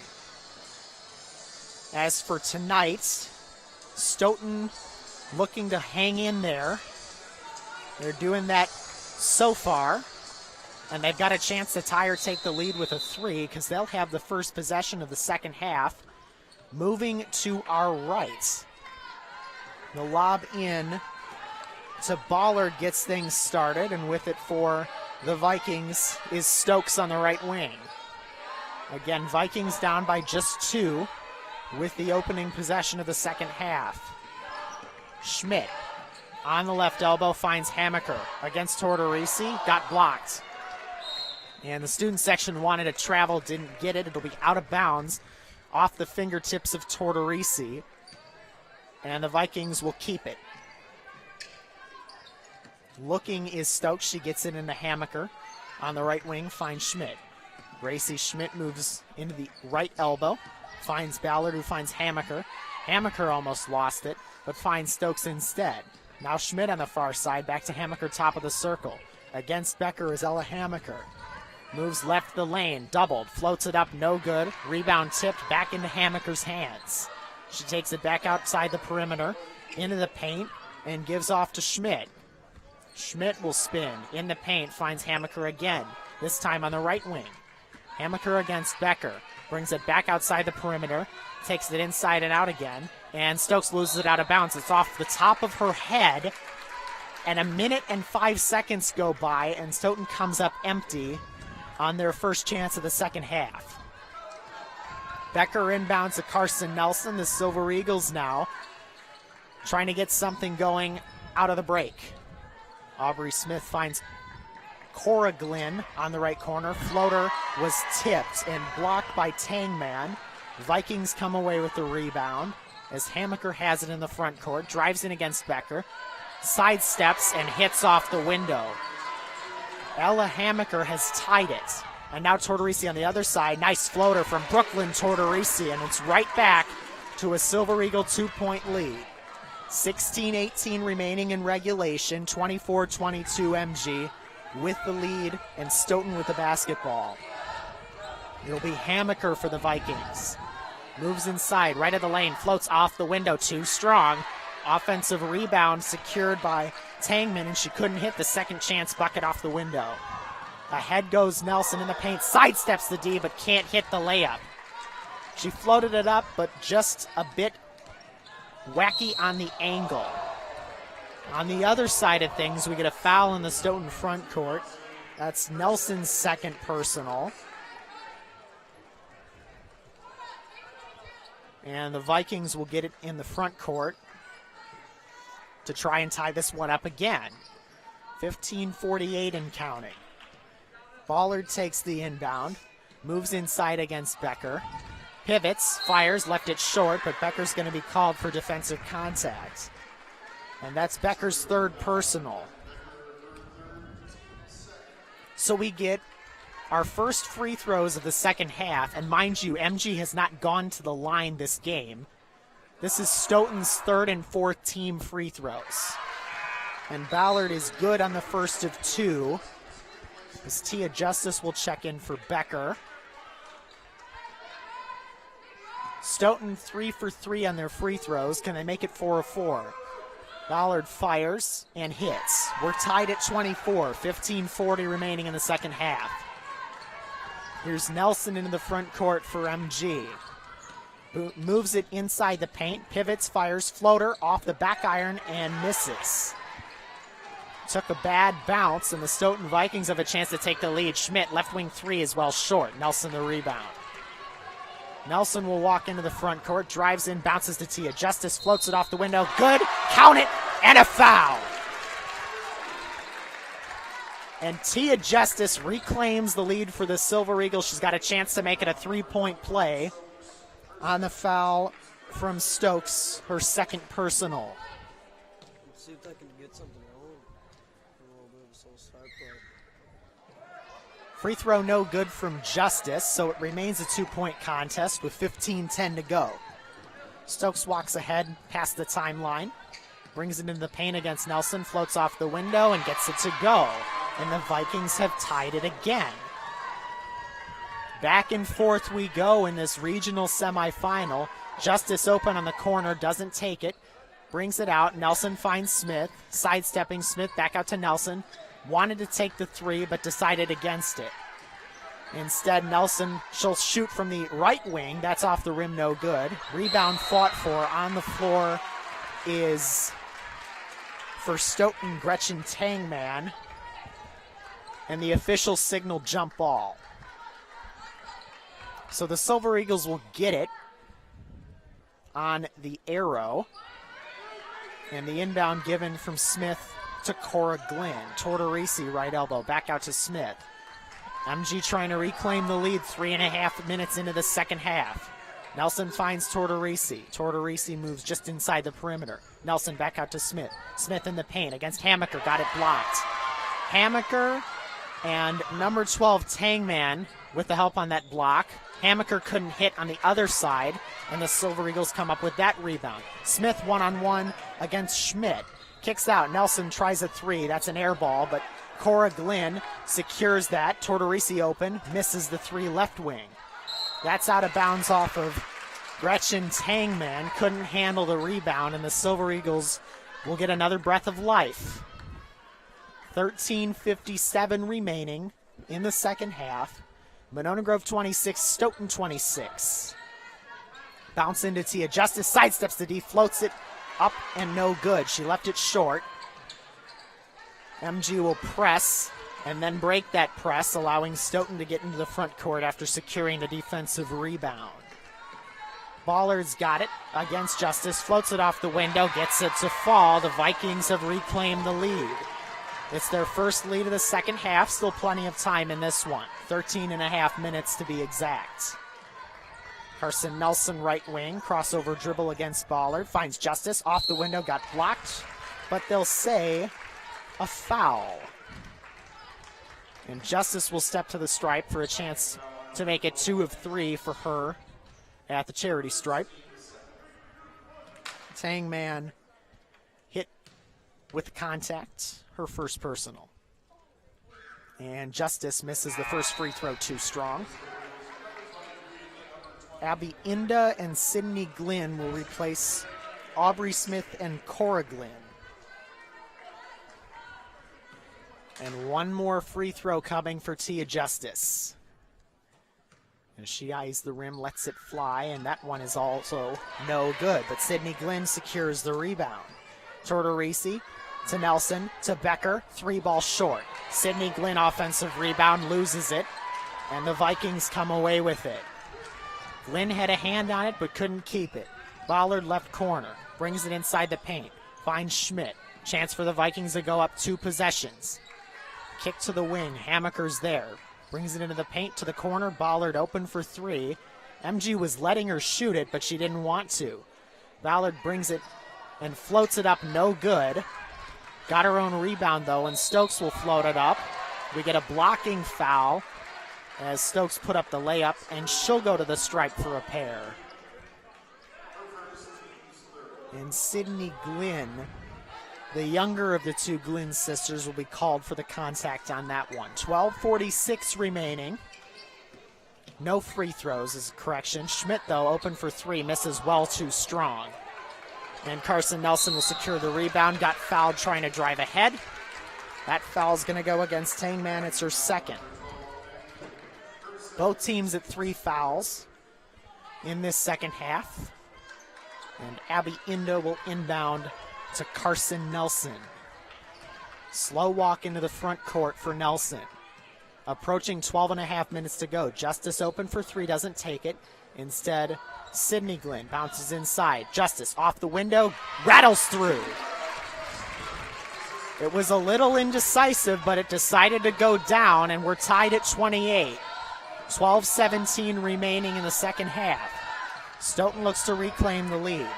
As for tonight, Stoughton looking to hang in there. They're doing that so far, and they've got a chance to tie or take the lead with a 3 because they'll have the first possession of the second half. Moving to our right, the lob in to Ballard gets things started, and with it for the Vikings is Stokes on the right wing. Again, Vikings down by just 2 with the opening possession of the second half. Schmidt on the left elbow finds Hamaker against Tortorisi, got blocked. And the student section wanted to travel, didn't get it. It'll be out of bounds off the fingertips of Tortorisi. And the Vikings will keep it. Looking is Stokes. She gets it into Hamaker. On the right wing, finds Schmidt. Gracie Schmidt moves into the right elbow. Finds Ballard, who finds Hamaker. Hamaker almost lost it, but finds Stokes instead. Now Schmidt on the far side, back to Hamaker, top of the circle. Against Becker is Ella Hamaker. Moves left the lane, doubled, floats it up, no good. Rebound tipped back into Hamaker's hands. She takes it back outside the perimeter, into the paint, and gives off to Schmidt. Schmidt will spin in the paint, finds Hamaker again, this time on the right wing. Hamaker against Becker, brings it back outside the perimeter, takes it inside and out again, and Stokes loses it out of bounds. It's off the top of her head, and 1 minute and 5 seconds go by, and Stoughton comes up empty on their first chance of the second half. Becker inbounds to Carson Nelson. The Silver Eagles now trying to get something going out of the break. Aubrey Smith finds Cora Glynn on the right corner. Floater was tipped and blocked by Tangman. Vikings come away with the rebound as Hamaker has it in the front court. Drives in against Becker. Sidesteps and hits off the window. Ella Hamaker has tied it. And now Tortorisi on the other side. Nice floater from Brooklyn Tortorisi, and it's right back to a Silver Eagle 2-point lead. 16-18 remaining in regulation. 24-22 MG with the lead, and Stoughton with the basketball. It'll be Hamaker for the Vikings. Moves inside, right of the lane, floats off the window, too strong. Offensive rebound secured by Tangman, and she couldn't hit the second chance bucket off the window. Ahead goes Nelson in the paint, sidesteps the D, but can't hit the layup. She floated it up, but just a bit wacky on the angle. On the other side of things, we get a foul in the Stoughton front court. That's Nelson's second personal. And the Vikings will get it in the front court to try and tie this one up again. 15:48 and counting. Ballard takes the inbound, moves inside against Becker. Pivots, fires, left it short, but Becker's going to be called for defensive contact. And that's Becker's third personal. So we get our first free throws of the second half, and mind you, MG has not gone to the line this game. This is Stoughton's third and fourth team free throws. And Ballard is good on the first of 2. As Tia Justice will check in for Becker. Stoughton 3 for 3 on their free throws. Can they make it 4 of 4? Ballard fires and hits. We're tied at 24, 15:40 remaining in the second half. Here's Nelson into the front court for MG. Moves it inside the paint, pivots, fires, floater off the back iron, and misses. Took a bad bounce, and the Stoughton Vikings have a chance to take the lead. Schmidt, left wing three, is well short. Nelson the rebound. Nelson will walk into the front court, drives in, bounces to Tia. Justice floats it off the window. Good, count it, and a foul. And Tia Justice reclaims the lead for the Silver Eagles. She's got a chance to make it a three-point play on the foul from Stokes, her second personal. Let's see if I can get something going. A little bit of a slow start, but Free throw no good from Justice, so it remains a two-point contest with 15:10 to go. Stokes walks ahead past the timeline, brings it into the paint against Nelson, floats off the window, and gets it to go. And the Vikings have tied it again. Back and forth we go in this regional semifinal. Justice open on the corner, doesn't take it, brings it out. Nelson finds Smith, sidestepping Smith back out to Nelson. Wanted to take the three, but decided against it. Instead, Nelson, she'll shoot from the right wing. That's off the rim, no good. Rebound fought for on the floor is for Stoughton Gretchen Tangman. And the official signaled jump ball. So the Silver Eagles will get it on the arrow. And the inbound given from Smith to Cora Glenn. Tortorisi, right elbow, back out to Smith. MG trying to reclaim the lead 3.5 minutes into the second half. Nelson finds Tortorisi. Tortorisi moves just inside the perimeter. Nelson back out to Smith. Smith in the paint against Hammaker, got it blocked. Hammaker and number 12 Tangman with the help on that block. Hammaker couldn't hit on the other side, and the Silver Eagles come up with that rebound. Smith one-on-one against Schmidt. Kicks out. Nelson tries a three. That's an air ball, but Cora Glenn secures that. Tortorisi open, misses the three left wing. That's out of bounds off of Gretchen Tangman. Couldn't handle the rebound, and the Silver Eagles will get another breath of life. 13:57 remaining in the second half. Monona Grove 26, Stoughton 26. Bounce into Tia Justice, sidesteps the D, floats it up and no good. She left it short. MG will press and then break that press, allowing Stoughton to get into the front court after securing the defensive rebound. Ballard's got it against Justice, floats it off the window, gets it to fall. The Vikings have reclaimed the lead. It's their first lead of the second half. Still plenty of time in this one. 13.5 minutes to be exact. Carson Nelson, right wing, crossover dribble against Ballard. Finds Justice, off the window, got blocked. But they'll say a foul. And Justice will step to the stripe for a chance to make it 2 of 3 for her at the charity stripe. Tangman hit with contact. Her first personal. And Justice misses the first free throw too strong. Abby Inda and Sydney Glenn will replace Aubrey Smith and Cora Glenn. And one more free throw coming for Tia Justice. And she eyes the rim, lets it fly, and that one is also no good. But Sydney Glenn secures the rebound. Tortorisi to Nelson, to Becker, 3 ball short. Sydney Glenn offensive rebound, loses it, and the Vikings come away with it. Glenn had a hand on it, but couldn't keep it. Ballard left corner, brings it inside the paint, finds Schmidt. Chance for the Vikings to go up 2 possessions. Kick to the wing, Hammaker's there. Brings it into the paint to the corner, Ballard open for 3. MG was letting her shoot it, but she didn't want to. Ballard brings it and floats it up, no good. Got her own rebound, though, and Stokes will float it up. We get a blocking foul as Stokes put up the layup, and she'll go to the stripe for a pair. And Sydney Glenn, the younger of the 2 Glenn sisters, will be called for the contact on that one. 12:46 remaining. No free throws is a correction. Schmidt, though, open for three, misses well too strong. And Carson Nelson will secure the rebound. Got fouled trying to drive ahead. That foul's going to go against Tangman. It's her second. Both teams at 3 fouls in this second half. And Abby Indo will inbound to Carson Nelson. Slow walk into the front court for Nelson. Approaching 12 and a half minutes to go. Justice open for three, doesn't take it. Instead, Sydney Glenn bounces inside. Justice off the window, rattles through. It was a little indecisive, but it decided to go down, and we're tied at 28. 12-17 remaining in the second half. Stoughton looks to reclaim the lead.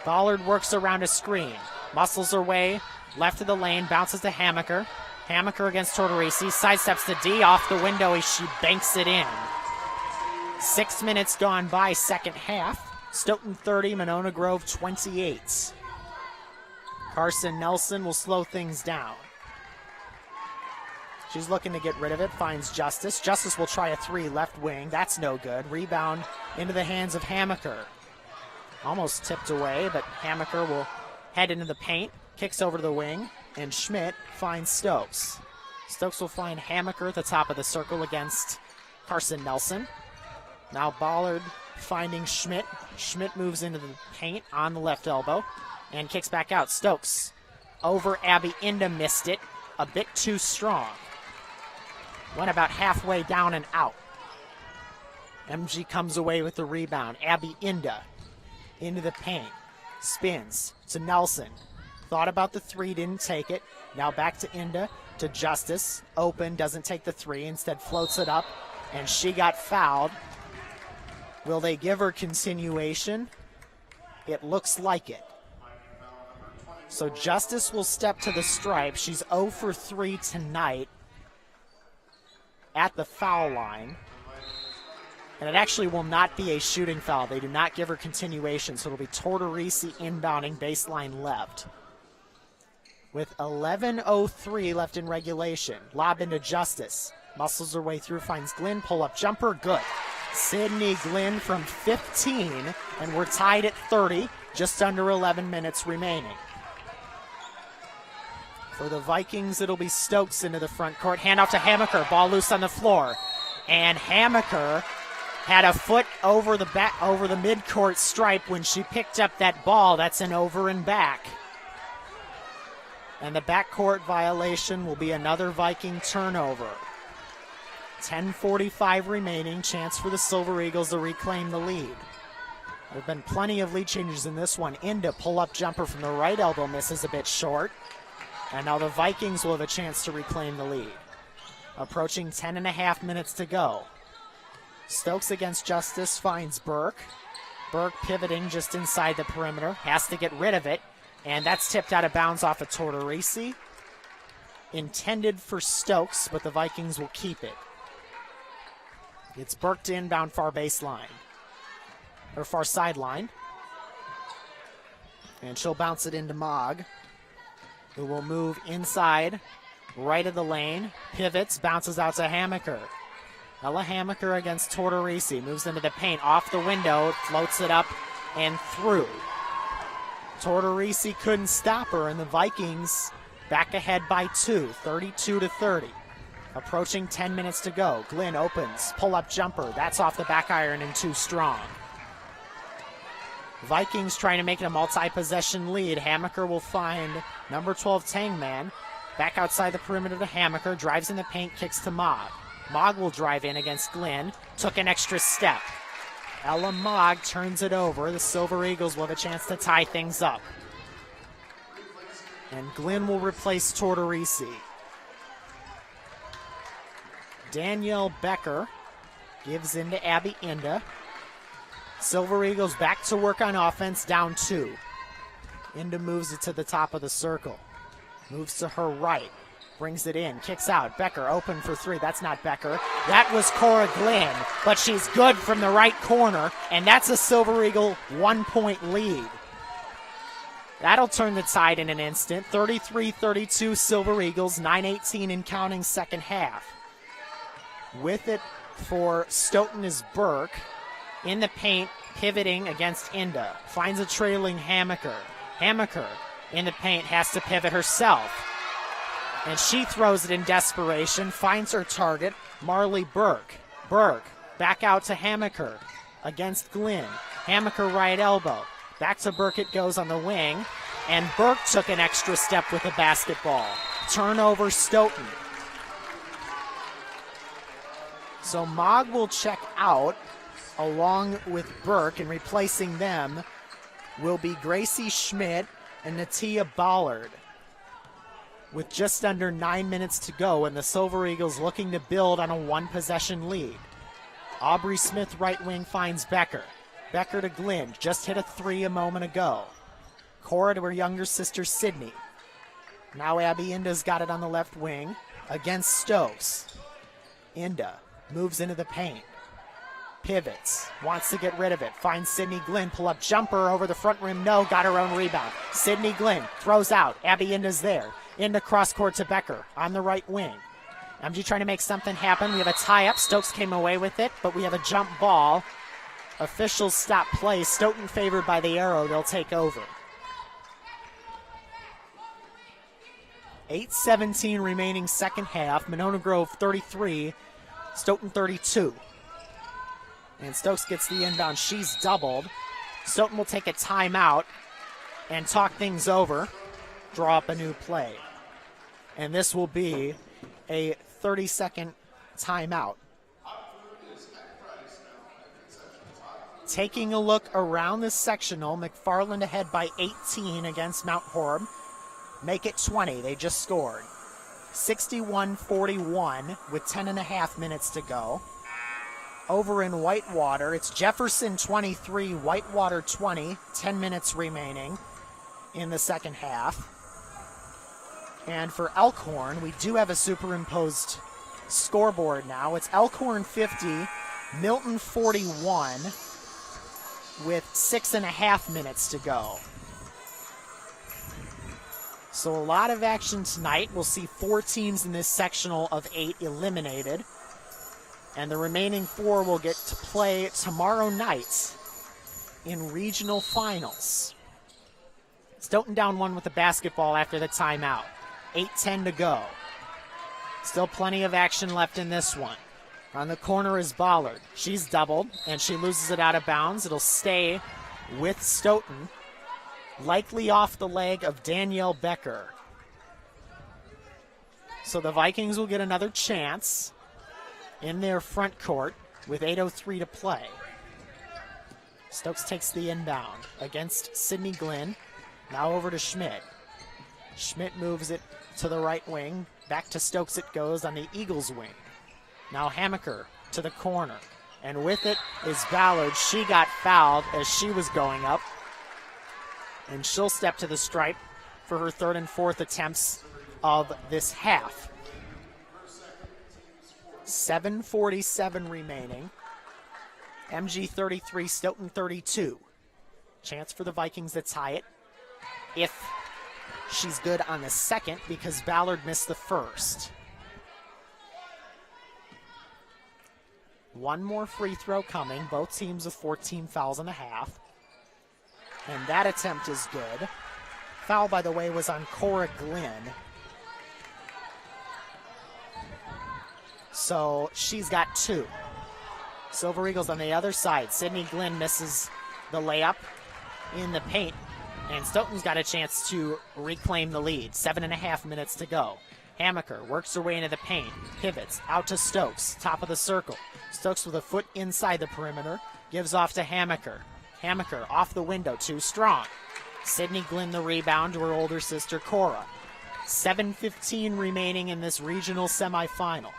Ballard works around a screen. Muscles her way left of the lane, bounces to Hammaker. Hammaker against Tortorisi, sidesteps the D, off the window, she banks it in. 6 minutes gone by, second half. Stoughton 30, Monona Grove 28. Carson Nelson will slow things down. She's looking to get rid of it, finds Justice. Justice will try a three, left wing, that's no good. Rebound into the hands of Hammaker. Almost tipped away, but Hammaker will head into the paint, kicks over to the wing, and Schmidt finds Stokes. Stokes will find Hammaker at the top of the circle against Carson Nelson. Now Ballard finding Schmidt. Schmidt moves into the paint on the left elbow and kicks back out. Stokes over Abby Inda, missed it. A bit too strong. Went about halfway down and out. MG comes away with the rebound. Abby Inda into the paint. Spins to Nelson. Thought about the three, didn't take it. Now back to Inda, to Justice. Open, doesn't take the three, instead floats it up, and she got fouled. Will they give her continuation? It looks like it. So Justice will step to the stripe. She's 0 for 3 tonight at the foul line. And it actually will not be a shooting foul. They do not give her continuation, so it'll be Tortorisi inbounding baseline left. With 11:03 left in regulation. Lob into Justice. Muscles her way through, finds Glenn. Pull-up jumper, good. Sydney Glenn from 15, and we're tied at 30. Just under 11 minutes remaining. For the Vikings, it'll be Stokes into the front court. Handoff to Hammaker. Ball loose on the floor. And Hammaker had a foot over the midcourt stripe when she picked up that ball. That's an over and back. And the backcourt violation will be another Viking turnover. 10:45 remaining. Chance for the Silver Eagles to reclaim the lead. There have been plenty of lead changes in this one. Inda pull-up jumper from the right elbow misses a bit short. And now the Vikings will have a chance to reclaim the lead. Approaching 10 and a half minutes to go. Stokes against Justice finds Burke. Burke pivoting just inside the perimeter. Has to get rid of it. And that's tipped out of bounds off of Tortorisi. Intended for Stokes, but the Vikings will keep it. It's Burke to inbound far baseline. Or far sideline. And she'll bounce it into Mogg, who will move inside, right of the lane. Pivots, bounces out to Hammaker. Ella Hammaker against Tortorisi. Moves into the paint, off the window, floats it up and through. Tortorisi couldn't stop her, and the Vikings back ahead by 2, 32-30. Approaching 10 minutes to go. Glenn opens, pull-up jumper. That's off the back iron and too strong. Vikings trying to make it a multi-possession lead. Hammaker will find number 12 Tangman. Back outside the perimeter to Hammaker. Drives in the paint, kicks to Mogg. Mogg will drive in against Glenn. Took an extra step. Ella Mogg turns it over. The Silver Eagles will have a chance to tie things up. And Glenn will replace Tortorisi. Danielle Becker gives in to Abby Inda. Silver Eagles back to work on offense, down 2. Inda moves it to the top of the circle. Moves to her right. Brings it in, kicks out. Becker open for 3. That's not Becker. That was Cora Glenn, but she's good from the right corner, and that's a Silver Eagle 1-point lead. That'll turn the tide in an instant. 33-32 Silver Eagles, 9:18 and counting second half. With it for Stoughton is Burke. In the paint, pivoting against Inda. Finds a trailing Hammaker. Hammaker in the paint has to pivot herself. And she throws it in desperation, finds her target, Marley Burke. Burke back out to Hammaker against Glynn. Hammaker right elbow. Back to Burke it goes on the wing. And Burke took an extra step with the basketball. Turnover Stoughton. So Mogg will check out along with Burke, and replacing them will be Gracie Schmidt and Natia Ballard. With just under 9 minutes to go, and the Silver Eagles looking to build on a one-possession lead. Aubrey Smith, right wing, finds Becker. Becker to Glynn, just hit a three a moment ago. Cora to her younger sister, Sydney. Now Abby Inda's got it on the left wing against Stokes. Inda moves into the paint. Pivots, wants to get rid of it. Finds Sydney Glynn, pull-up jumper over the front rim, no, got her own rebound. Sydney Glynn throws out, Abby Inda's there. Into cross court to Becker on the right wing. MG trying to make something happen. We have a tie-up. Stokes came away with it, but we have a jump ball. Officials stop play. Stoughton favored by the arrow. They'll take over. 8:17 remaining second half. Monona Grove 33, Stoughton 32. And Stokes gets the inbound. She's doubled. Stoughton will take a timeout and talk things over. Draw up a new play. And this will be a 30-second timeout. Taking a look around the sectional, McFarland ahead by 18 against Mount Horeb. Make it 20. They just scored. 61-41 with 10.5 minutes to go. Over in Whitewater, it's Jefferson 23, Whitewater 20, 10 minutes remaining in the second half. And for Elkhorn, we do have a superimposed scoreboard now. It's Elkhorn 50, Milton 41 with 6.5 minutes to go. So a lot of action tonight. We'll see 4 teams in this sectional of 8 eliminated. And the remaining 4 will get to play tomorrow night in regional finals. Stoughton down 1 with the basketball after the timeout. 8:10 to go. Still plenty of action left in this one. On the corner is Ballard. She's doubled, and she loses it out of bounds. It'll stay with Stoughton. Likely off the leg of Danielle Becker. So the Vikings will get another chance in their front court with 8:03 to play. Stokes takes the inbound against Sydney Glynn. Now over to Schmidt. Schmidt moves it to the right wing. Back to Stokes it goes on the Eagles wing. Now Hammaker to the corner. And with it is Ballard. She got fouled as she was going up. And she'll step to the stripe for her 3rd and 4th attempts of this half. 7:47 remaining. MG 33, Stoughton 32. Chance for the Vikings to tie it if she's good on the second, because Ballard missed the first. One more free throw coming. Both teams with 14 fouls and a half. And that attempt is good. Foul, by the way, was on Cora Glynn. So she's got 2. Silver Eagles on the other side. Sydney Glynn misses the layup in the paint. And Stoughton's got a chance to reclaim the lead. 7.5 minutes to go. Hammaker works her way into the paint. Pivots out to Stokes. Top of the circle. Stokes with a foot inside the perimeter. Gives off to Hammaker. Hammaker off the window. Too strong. Sydney Glynn the rebound to her older sister Cora. 7:15 remaining in this regional semifinal.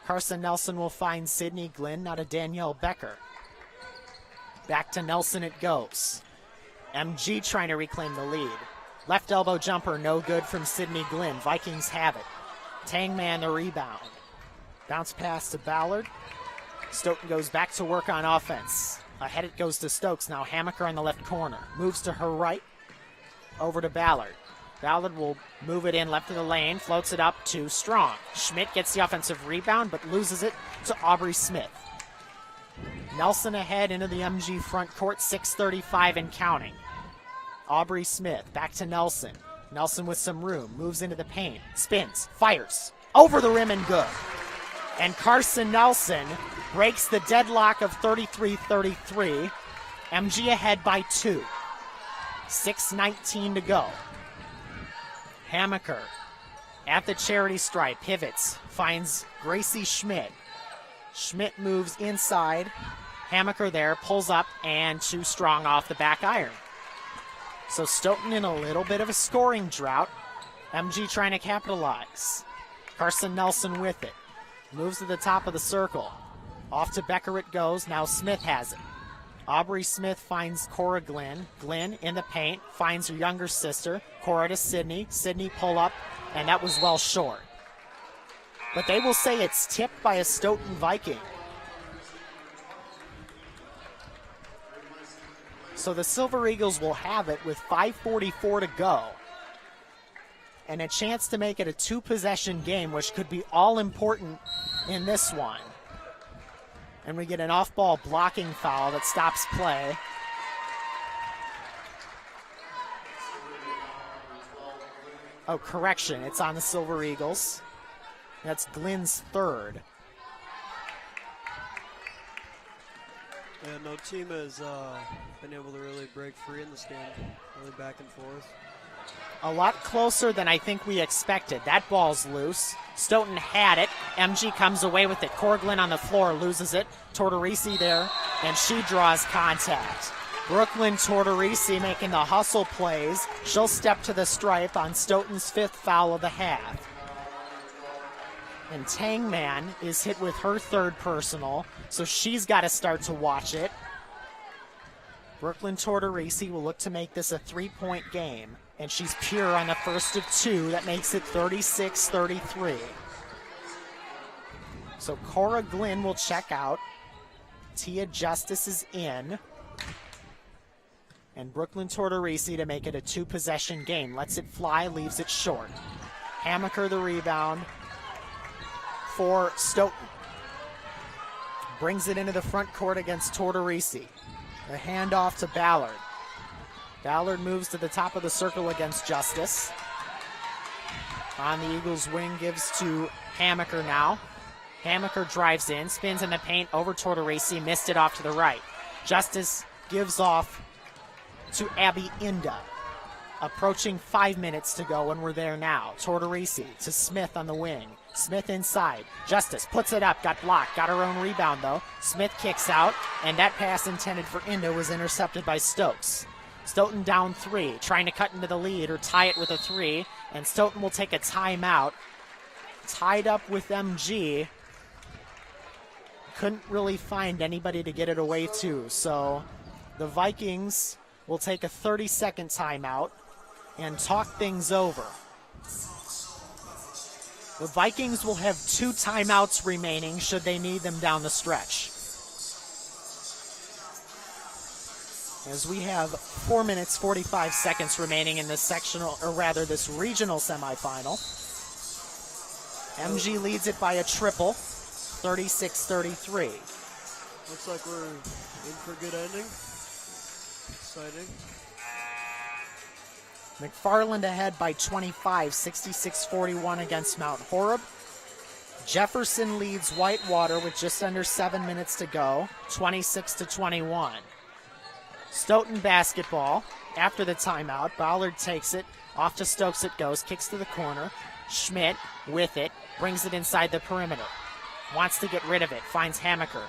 Carson Nelson will find Sydney Glynn, not a Danielle Becker. Back to Nelson it goes. MG trying to reclaim the lead. Left elbow jumper, no good from Sydney Glynn. Vikings have it. Tangman the rebound. Bounce pass to Ballard. Stoughton goes back to work on offense. Ahead it goes to Stokes. Now Hammaker on the left corner. Moves to her right. Over to Ballard. Ballard will move it in left of the lane, floats it up to Strong. Schmidt gets the offensive rebound, but loses it to Aubrey Smith. Nelson ahead into the MG front court, 6:35 and counting. Aubrey Smith back to Nelson. Nelson with some room, moves into the paint, spins, fires, over the rim and good. And Carson Nelson breaks the deadlock of 33-33. MG ahead by 2. 6:19 to go. Hammaker at the charity stripe, pivots, finds Gracie Schmidt. Schmidt moves inside. Hammaker there, pulls up, and too strong off the back iron. So Stoughton in a little bit of a scoring drought. MG trying to capitalize. Carson Nelson with it. Moves to the top of the circle. Off to Becker it goes. Now Smith has it. Aubrey Smith finds Cora Glenn. Glenn in the paint, finds her younger sister. Cora to Sydney. Sydney pull up, and that was well short. But they will say it's tipped by a Stoughton Viking. So the Silver Eagles will have it with 5:44 to go. And a chance to make it a 2-possession game, which could be all important in this one. And we get an off-ball blocking foul that stops play. Oh, correction, it's on the Silver Eagles. That's Glenn's third. Yeah, no team has been able to really break free in this game. Really back and forth. A lot closer than I think we expected. That ball's loose. Stoughton had it. MG comes away with it. Corglin on the floor, loses it. Tortorisi there, and she draws contact. Brooklyn Tortorisi making the hustle plays. She'll step to the stripe on Stoughton's 5th foul of the half. And Tangman is hit with her 3rd personal, so she's got to start to watch it. Brooklyn Tortorisi will look to make this a 3-point game, and she's pure on the first of 2. That makes it 36-33. So Cora Glenn will check out. Tia Justice is in. And Brooklyn Tortorisi to make it a 2-possession game. Lets it fly, leaves it short. Hammaker the rebound for Stoughton. Brings it into the front court against Tortorisi. A handoff to Ballard. Ballard moves to the top of the circle against Justice. On the Eagles' wing, gives to Hammaker now. Hammaker drives in, spins in the paint over Tortorisi, missed it off to the right. Justice gives off to Abby Inda. Approaching 5 minutes to go, and we're there now. Tortorisi to Smith on the wing. Smith inside. Justice puts it up, got blocked, got her own rebound though. Smith kicks out, and that pass intended for Inda was intercepted by Stokes. Stoughton down 3, trying to cut into the lead or tie it with a 3, and Stoughton will take a timeout. Tied up with MG. Couldn't really find anybody to get it away to, so the Vikings will take a 30-second timeout and talk things over. The Vikings will have 2 timeouts remaining should they need them down the stretch. As we have 4 minutes, 45 seconds remaining in this sectional, or rather this regional semifinal. MG leads it by a triple, 36-33. Looks like we're in for a good ending. Exciting. McFarland ahead by 25, 66-41 against Mount Horeb. Jefferson leads Whitewater with just under 7 minutes to go, 26-21. Stoughton basketball after the timeout. Ballard takes it, off to Stokes it goes, kicks to the corner. Schmidt with it, brings it inside the perimeter. Wants to get rid of it, finds Hammaker.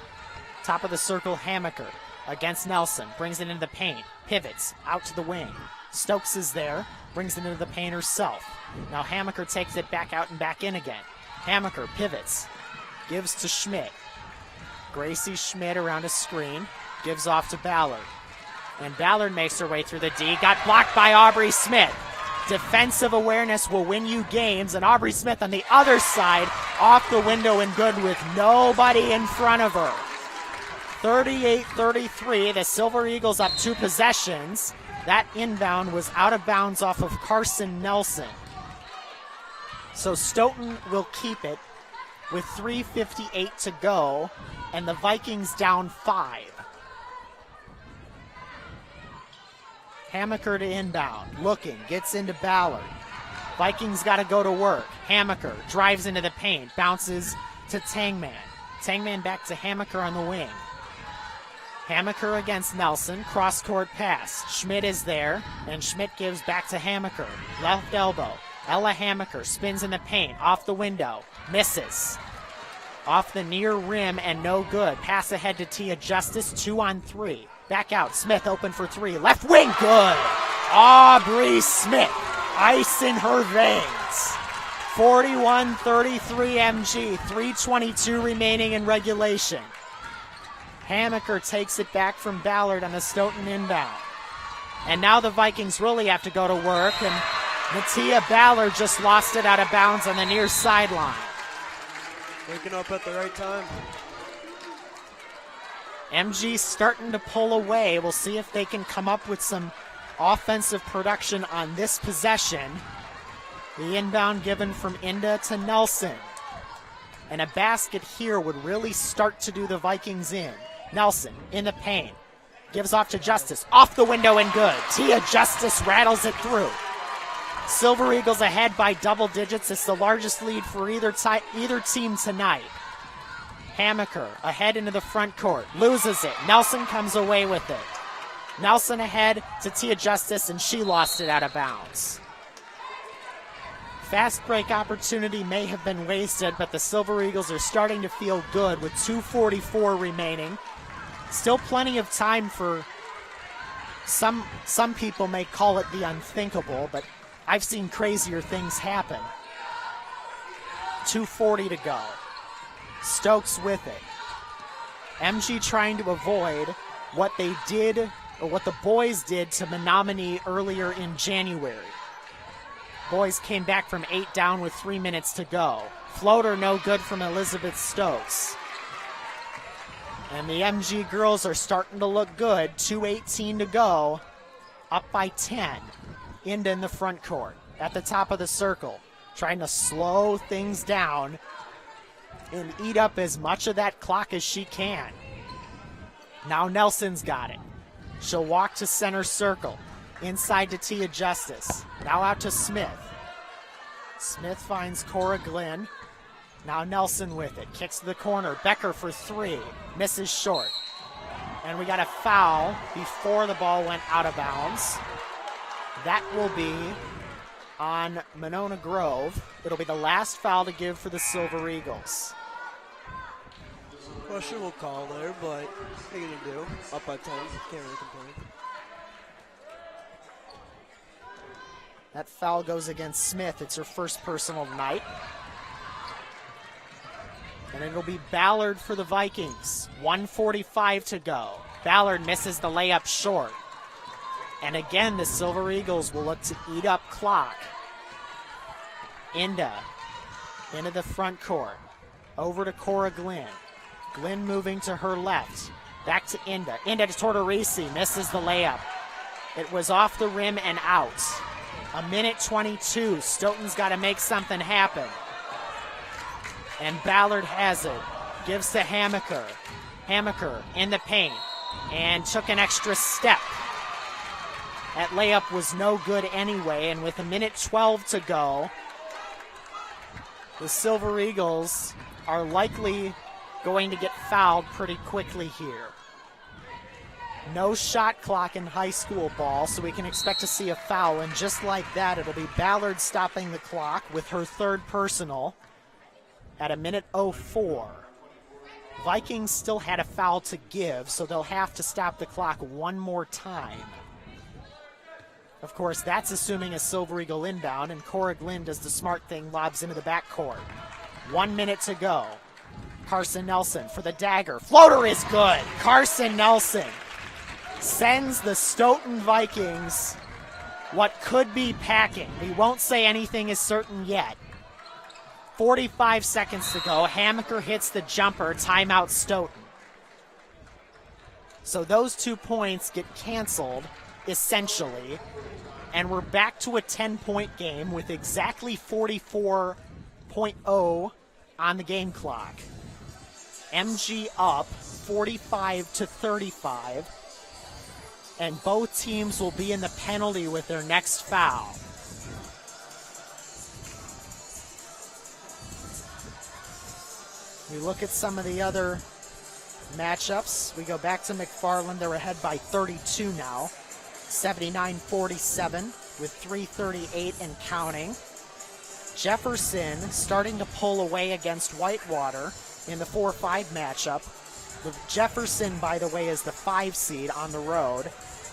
Top of the circle, Hammaker against Nelson, brings it into the paint, pivots out to the wing. Stokes is there, brings it into the paint herself. Now Hammaker takes it back out and back in again. Hammaker pivots, gives to Schmidt. Gracie Schmidt around a screen, gives off to Ballard. And Ballard makes her way through the D, got blocked by Aubrey Smith. Defensive awareness will win you games, and Aubrey Smith on the other side, off the window and good with nobody in front of her. 38-33, the Silver Eagles up 2 possessions. That inbound was out of bounds off of Carson Nelson. So Stoughton will keep it with 3:58 to go, and the Vikings down 5. Hammaker to inbound, looking, gets into Ballard. Vikings got to go to work. Hammaker drives into the paint, bounces to Tangman. Tangman back to Hammaker on the wing. Hammaker against Nelson, cross-court pass. Schmidt is there, and Schmidt gives back to Hammaker. Left elbow. Ella Hammaker spins in the paint, off the window, misses. Off the near rim and no good. Pass ahead to Tia Justice, 2-on-3. Back out, Smith open for 3. Left wing, good. Aubrey Smith, ice in her veins. 41-33 MG, 3:22 remaining in regulation. Hammaker takes it back from Ballard on the Stoughton inbound. And now the Vikings really have to go to work, and Natia Ballard just lost it out of bounds on the near sideline. Waking up at the right time. MG starting to pull away. We'll see if they can come up with some offensive production on this possession. The inbound given from Inda to Nelson. And a basket here would really start to do the Vikings in. Nelson in the paint. Gives off to Justice. Off the window and good. Tia Justice rattles it through. Silver Eagles ahead by double digits. It's the largest lead for either team tonight. Hammaker ahead into the front court. Loses it. Nelson comes away with it. Nelson ahead to Tia Justice, and she lost it out of bounds. Fast break opportunity may have been wasted, but the Silver Eagles are starting to feel good with 2:44 remaining. Still plenty of time for some people may call it the unthinkable, but I've seen crazier things happen. 2:40 to go. Stokes with it. MG trying to avoid what they did, or what the boys did to Menominee earlier in January. Boys came back from 8 down with 3 minutes to go. Floater no good from Elizabeth Stokes. And the MG girls are starting to look good. 2:18 to go. Up by 10. Inda in the front court. At the top of the circle. Trying to slow things down and eat up as much of that clock as she can. Now Nelson's got it. She'll walk to center circle. Inside to Tia Justice. Now out to Smith. Smith finds Cora Glenn. Now Nelson with it. Kicks to the corner. Becker for 3. Misses short. And we got a foul before the ball went out of bounds. That will be on Monona Grove. It'll be the last foul to give for the Silver Eagles. Questionable call there, but what are you going to do? Up by 10. Can't really complain. That foul goes against Smith. It's her first personal tonight. And it'll be Ballard for the Vikings. 1:45 to go. Ballard misses the layup short. And again, the Silver Eagles will look to eat up clock. Inda into the front court. Over to Cora Glenn. Glenn moving to her left. Back to Inda. Inda to Tortorisi. Misses the layup. It was off the rim and out. 1:22. Stoughton's got to make something happen. And Ballard has it. Gives to Hammaker. Hammaker in the paint. And took an extra step. That layup was no good anyway. And with 1:12 to go, the Silver Eagles are likely going to get fouled pretty quickly here. No shot clock in high school ball, so we can expect to see a foul. And just like that, it'll be Ballard stopping the clock with her third personal at 1:04. Vikings still had a foul to give, so they'll have to stop the clock one more time. Of course, that's assuming a Silver Eagle inbound, and Cora Glenn does the smart thing, lobs into the backcourt. 1 minute to go. Carson Nelson for the dagger. Floater is good. Carson Nelson sends the Stoughton Vikings what could be packing. We won't say anything is certain yet. 45 seconds to go. Hammaker hits the jumper. Timeout Stoughton. So those 2 points get canceled, essentially. And we're back to a 10-point game with exactly 44.0 on the game clock. MG up 45-35. And both teams will be in the penalty with their next foul. We look at some of the other matchups. We go back to McFarland. They're ahead by 32 now. 79-47 with 3:38 and counting. Jefferson starting to pull away against Whitewater in the 4-5 matchup. Jefferson, by the way, is the 5 seed on the road.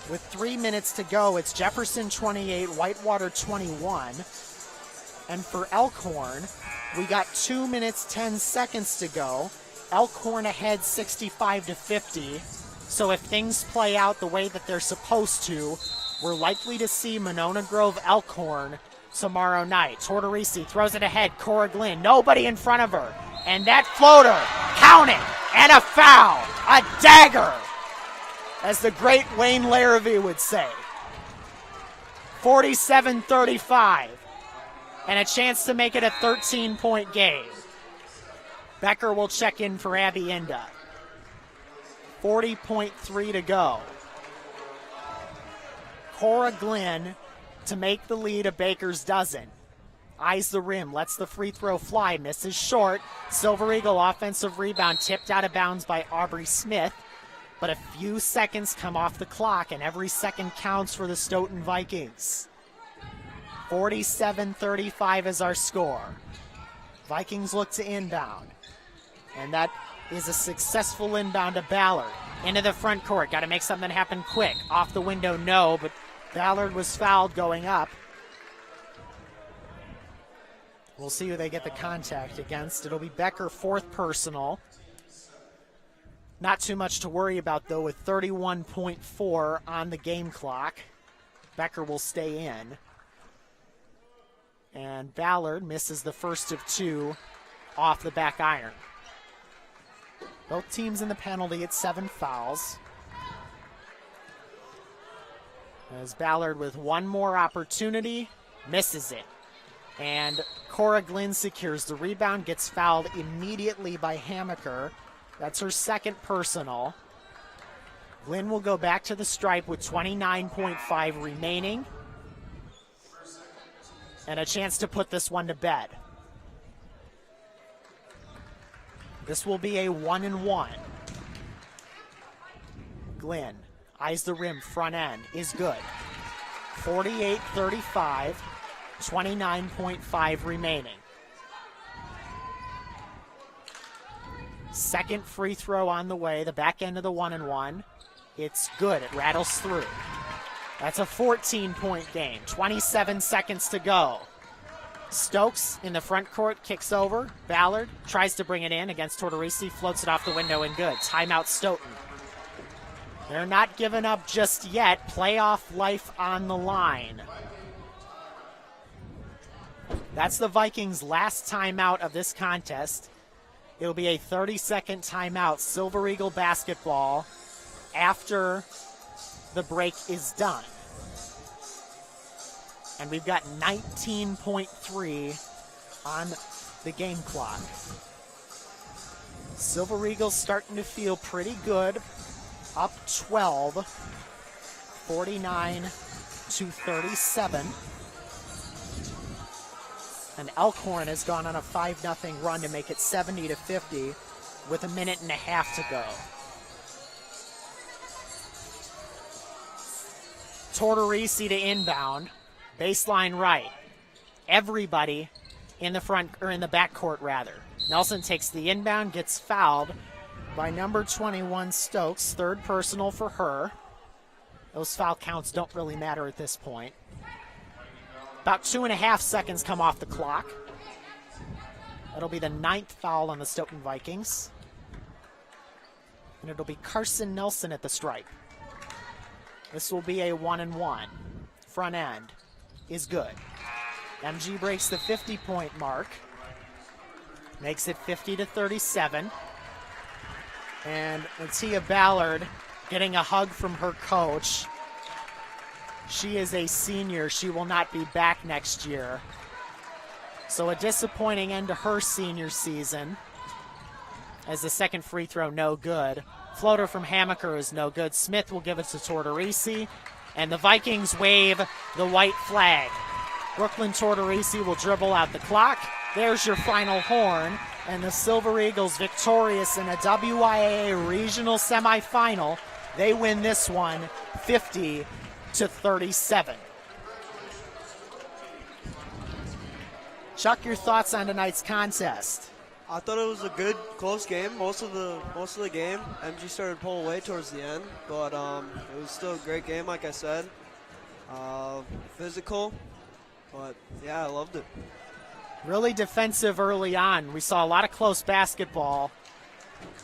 With 3 minutes to go, it's Jefferson 28, Whitewater 21. And for Elkhorn, we got 2 minutes, 10 seconds to go. Elkhorn ahead 65-50. So if things play out the way that they're supposed to, we're likely to see Monona Grove Elkhorn tomorrow night. Tortorisi throws it ahead. Cora Glenn, nobody in front of her. And that floater, counting, and a foul, a dagger, as the great Wayne Larrabee would say. 47-35, and a chance to make it a 13-point game. Becker will check in for Abby Inda. 40.3 to go. Cora Glenn to make the lead a Baker's dozen. Eyes the rim, lets the free throw fly, misses short. Silver Eagle offensive rebound tipped out of bounds by Aubrey Smith. But a few seconds come off the clock, and every second counts for the Stoughton Vikings. 47-35 is our score. Vikings look to inbound. And that is a successful inbound to Ballard. Into the front court. Got to make something happen quick. Off the window, no, but Ballard was fouled going up. We'll see who they get the contact against. It'll be Becker, 4th personal. Not too much to worry about, though, with 31.4 on the game clock. Becker will stay in. And Ballard misses the first of 2 off the back iron. Both teams in the penalty at 7 fouls. As Ballard with one more opportunity, misses it. And Cora Glenn secures the rebound, gets fouled immediately by Hammaker. That's her 2nd personal. Glenn will go back to the stripe with 29.5 remaining. And a chance to put this one to bed. This will be a 1-and-1. Glenn eyes the rim, front end, is good. 48-35, 29.5 remaining. Second free throw on the way, the back end of the 1-and-1. It's good, it rattles through. That's a 14-point game, 27 seconds to go. Stokes in the front court, kicks over. Ballard tries to bring it in against Tortorisi, floats it off the window and good. Timeout Stoughton. They're not giving up just yet. Playoff life on the line. That's the Vikings' last timeout of this contest. It'll be a 30-second timeout. Silver Eagle basketball after the break is done. And we've got 19.3 on the game clock. Silver Eagles starting to feel pretty good. Up 12, 49-37. And Elkhorn has gone on a 5-0 run to make it 70-50 with a minute and a half to go. Tortorisi to inbound. Baseline right. Everybody in the front, or in the backcourt rather. Nelson takes the inbound, gets fouled by number 21 Stokes. 3rd personal for her. Those foul counts don't really matter at this point. About 2.5 seconds come off the clock. That'll be the 9th foul on the Stoughton Vikings. And it'll be Carson Nelson at the stripe. This will be a 1-and-1. Front end is good. MG breaks the 50-point mark. Makes it 50-37. And Natia Ballard getting a hug from her coach. She is a senior. She will not be back next year. So a disappointing end to her senior season, as the second free throw no good. Floater from Hamaker is no good. Smith will give it to Tortorisi, and the Vikings wave the white flag. Brooklyn Tortorisi will dribble out the clock. There's your final horn, and the Silver Eagles victorious in a WIAA regional semifinal. They win this one 50-37. Chuck, your thoughts on tonight's contest? I thought it was a good, close game. Most of the game, MG started to pull away towards the end, but it was still a great game, like I said. Physical, but yeah, I loved it. Really defensive early on. We saw a lot of close basketball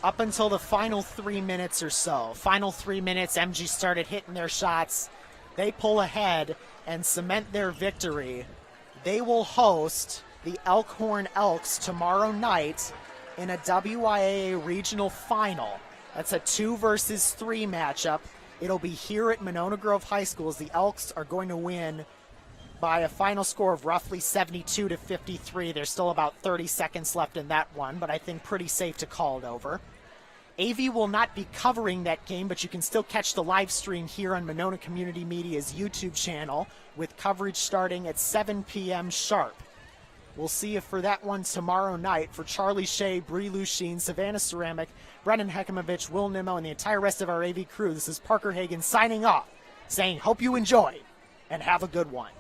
up until the final 3 minutes or so. Final 3 minutes, MG started hitting their shots. They pull ahead and cement their victory. They will host the Elkhorn Elks tomorrow night in a WIAA regional final. That's a 2 versus 3 matchup. It'll be here at Monona Grove High School, as the Elks are going to win by a final score of roughly 72-53. There's still about 30 seconds left in that one, but I think pretty safe to call it over. AV will not be covering that game, but you can still catch the live stream here on Monona Community Media's YouTube channel, with coverage starting at 7 p.m. sharp. We'll see you for that one tomorrow night. For Charlie Shea, Bree Lusheen, Savannah Ceramic, Brendan Hekimovich, Will Nimmo, and the entire rest of our AV crew, this is Parker Hagan signing off, saying hope you enjoy and have a good one.